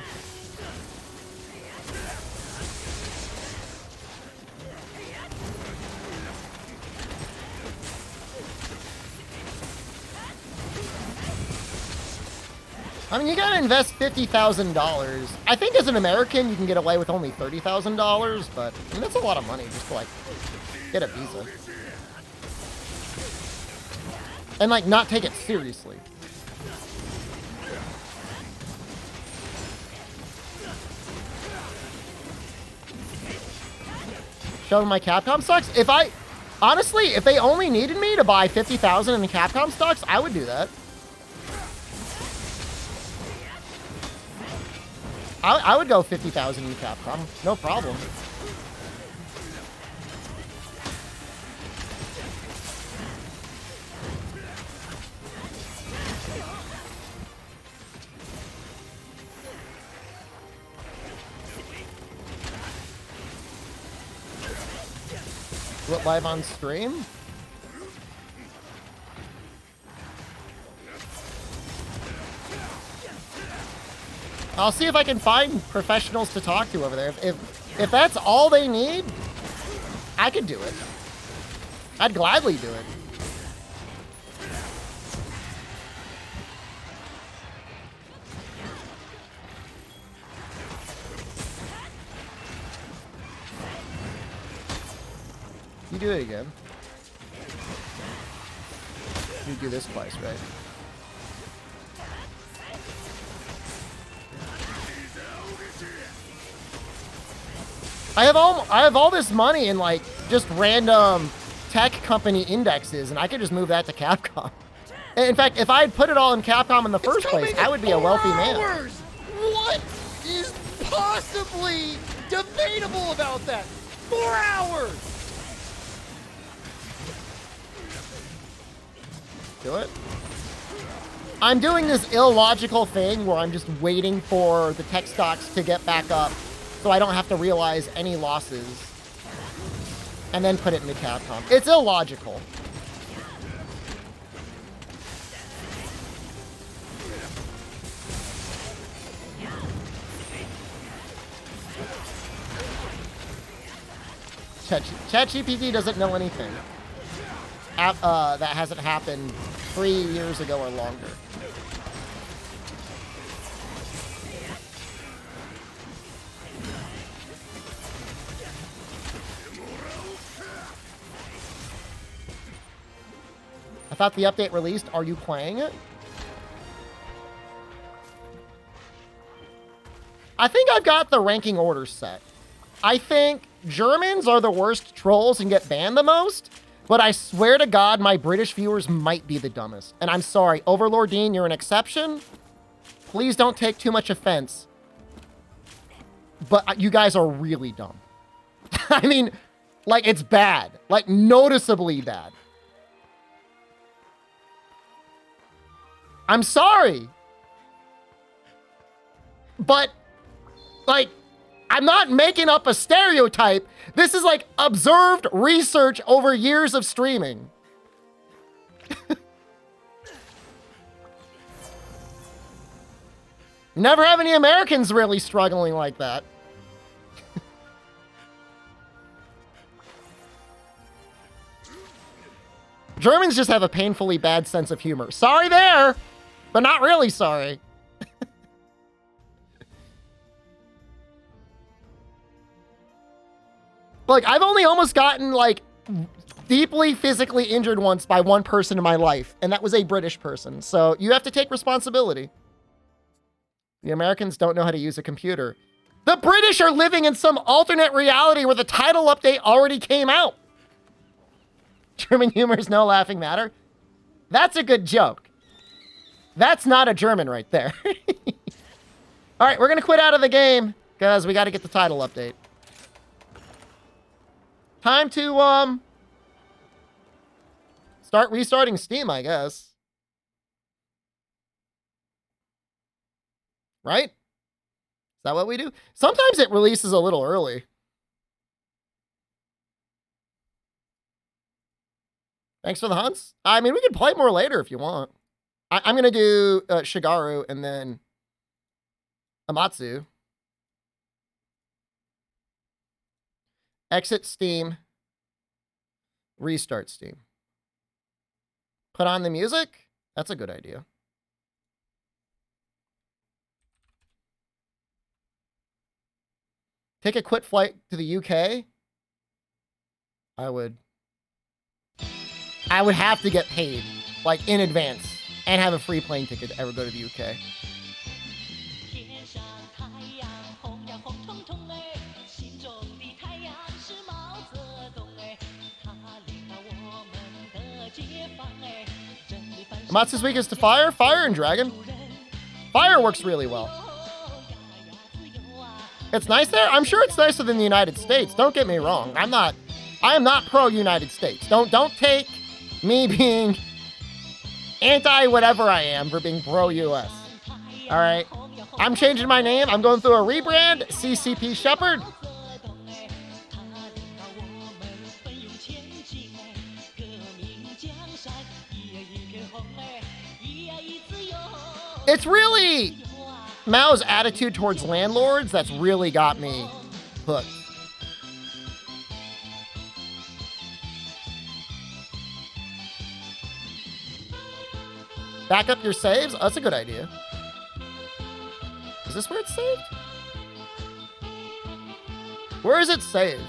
I mean, you gotta invest $50,000. I think as an American, you can get away with only $30,000, but I mean, that's a lot of money just to like get a visa. And like not take it seriously. Show them my Capcom stocks. Honestly, if they only needed me to buy 50,000 in the Capcom stocks, I would do that. I would go 50,000 in Capcom, no problem. What, live on stream? I'll see if I can find professionals to talk to over there. If that's all they need, I could do it. I'd gladly do it. You do it again. You do this twice, right? I have all this money in like just random tech company indexes, and I could just move that to Capcom. In fact, if I had put it all in Capcom in the first place, I would be a wealthy man. What is possibly debatable about that? 4 hours! Do it. I'm doing this illogical thing where I'm just waiting for the tech stocks to get back up so I don't have to realize any losses and then put it into Capcom. It's illogical. ChatGPT doesn't know anything that hasn't happened 3 years ago or longer. I thought the update released. Are you playing it? I think I've got the ranking order set. I think Germans are the worst trolls and get banned the most, but I swear to God, my British viewers might be the dumbest. And I'm sorry, Overlord Dean, you're an exception. Please don't take too much offense. But you guys are really dumb. I mean, like, it's bad. Like, noticeably bad. I'm sorry. But, like, I'm not making up a stereotype. This is like observed research over years of streaming. Never have any Americans really struggling like that. Germans just have a painfully bad sense of humor. Sorry there, but not really sorry. Look, I've only almost gotten, like, deeply physically injured once by one person in my life, and that was a British person. So you have to take responsibility. The Americans don't know how to use a computer. The British are living in some alternate reality where the title update already came out. German humor is no laughing matter. That's a good joke. That's not a German right there. All right, we're going to quit out of the game because we got to get the title update. Time to, start restarting Steam, I guess. right? Is that what we do? Sometimes it releases a little early. Thanks for the hunts. I mean, we can play more later if you want. I'm going to do Shigaru and then Amatsu. Exit Steam. Restart Steam. Put on the music? That's a good idea. Take a quick flight to the UK? I would have to get paid, like, in advance, and have a free plane ticket to ever go to the UK. Amatsu's weakest to fire? Fire and dragon. Fire works really well. It's nice there? I'm sure it's nicer than the United States. Don't get me wrong. I am not pro-United States. Don't take me being anti-whatever I am for being pro-US. All right? I'm changing my name. I'm going through a rebrand. SDShepard. It's really Mao's attitude towards landlords that's really got me hooked. Back up your saves? Oh, that's a good idea. Is this where it's saved? Where is it saved?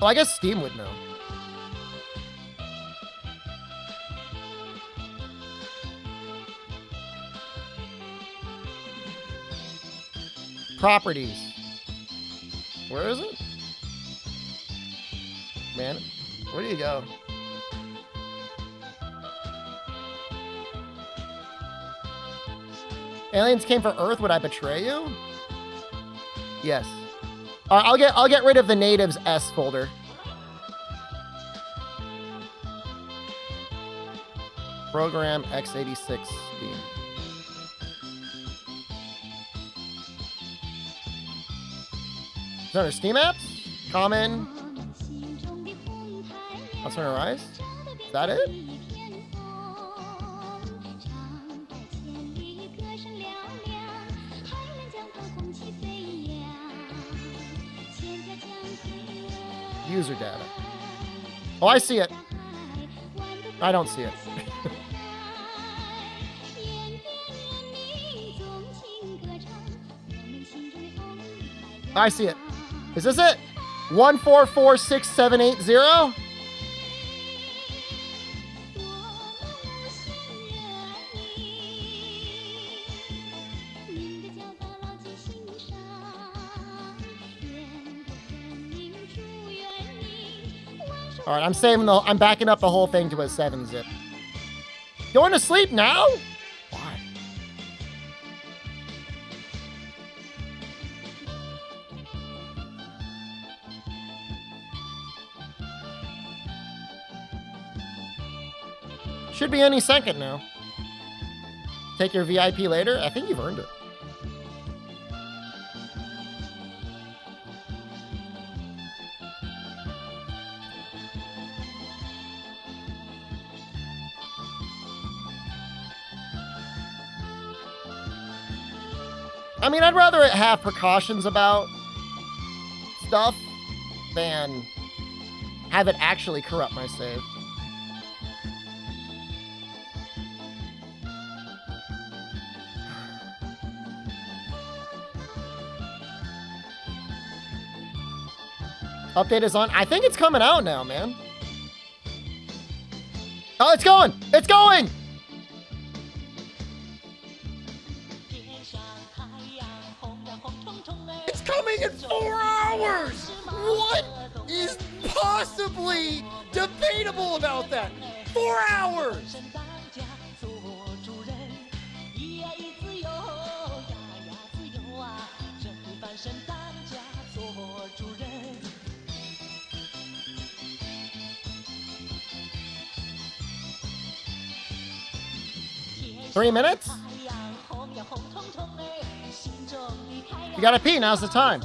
Oh, I guess Steam would know. Properties. Where is it? Man, where do you go? Aliens came for Earth. Would I betray you? Yes. I'll get rid of the natives S folder. Program x86 Steam. Is that under Steam apps? Common. What's on Rise? Is that it? User data. Oh, I see it. I don't see it. I see it. Is this it? 1446780? All right, I'm backing up the whole thing to a 7-zip. Going to sleep now? Why? Should be any second now. Take your VIP later? I think you've earned it. I mean, I'd rather have precautions about stuff than have it actually corrupt my save. Update is on. I think it's coming out now, man. Oh, it's going! It's going! It's coming in 4 hours! What is possibly debatable about that? 4 hours! Three minutes? You gotta pee, now's the time.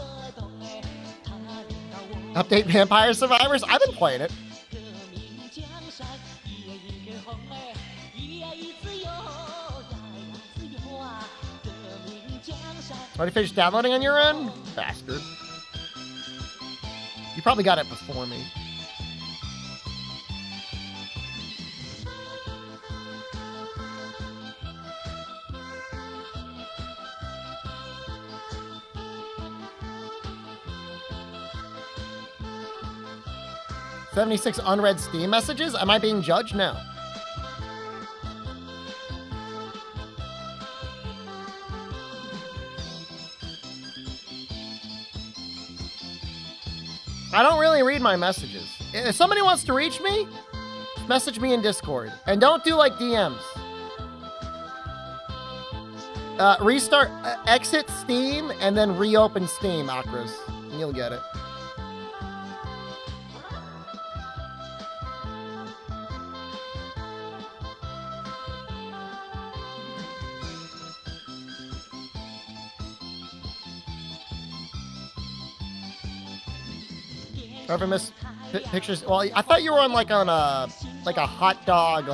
Update Vampire Survivors? I've been playing it. Already finished downloading on your end? Bastard. You probably got it before me. $76 unread Steam messages? Am I being judged? No. I don't really read my messages. If somebody wants to reach me, message me in Discord. And don't do like DMs. Restart, exit Steam, and then reopen Steam, Akras. And you'll get it. Ever miss pictures? Well, I thought you were on like a hot dog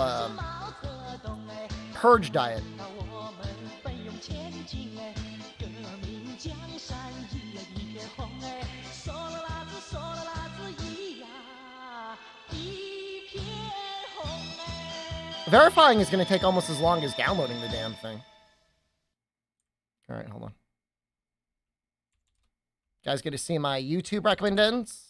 purge diet. Verifying is going to take almost as long as downloading the damn thing. All right, hold on. Guys, get to see my YouTube recommendations.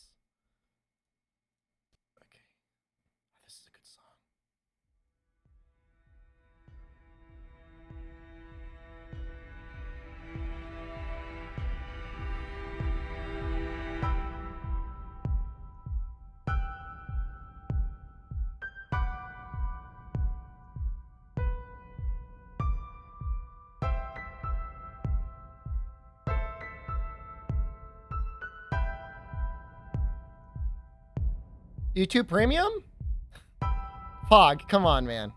YouTube Premium? Fog, come on, man.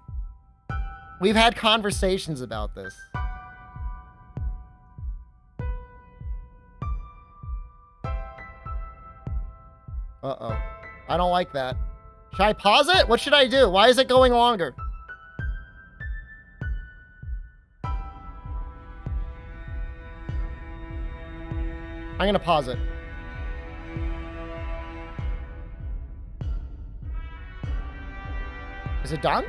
We've had conversations about this. Uh-oh. I don't like that. Should I pause it? What should I do? Why is it going longer? I'm gonna pause it. Is it done?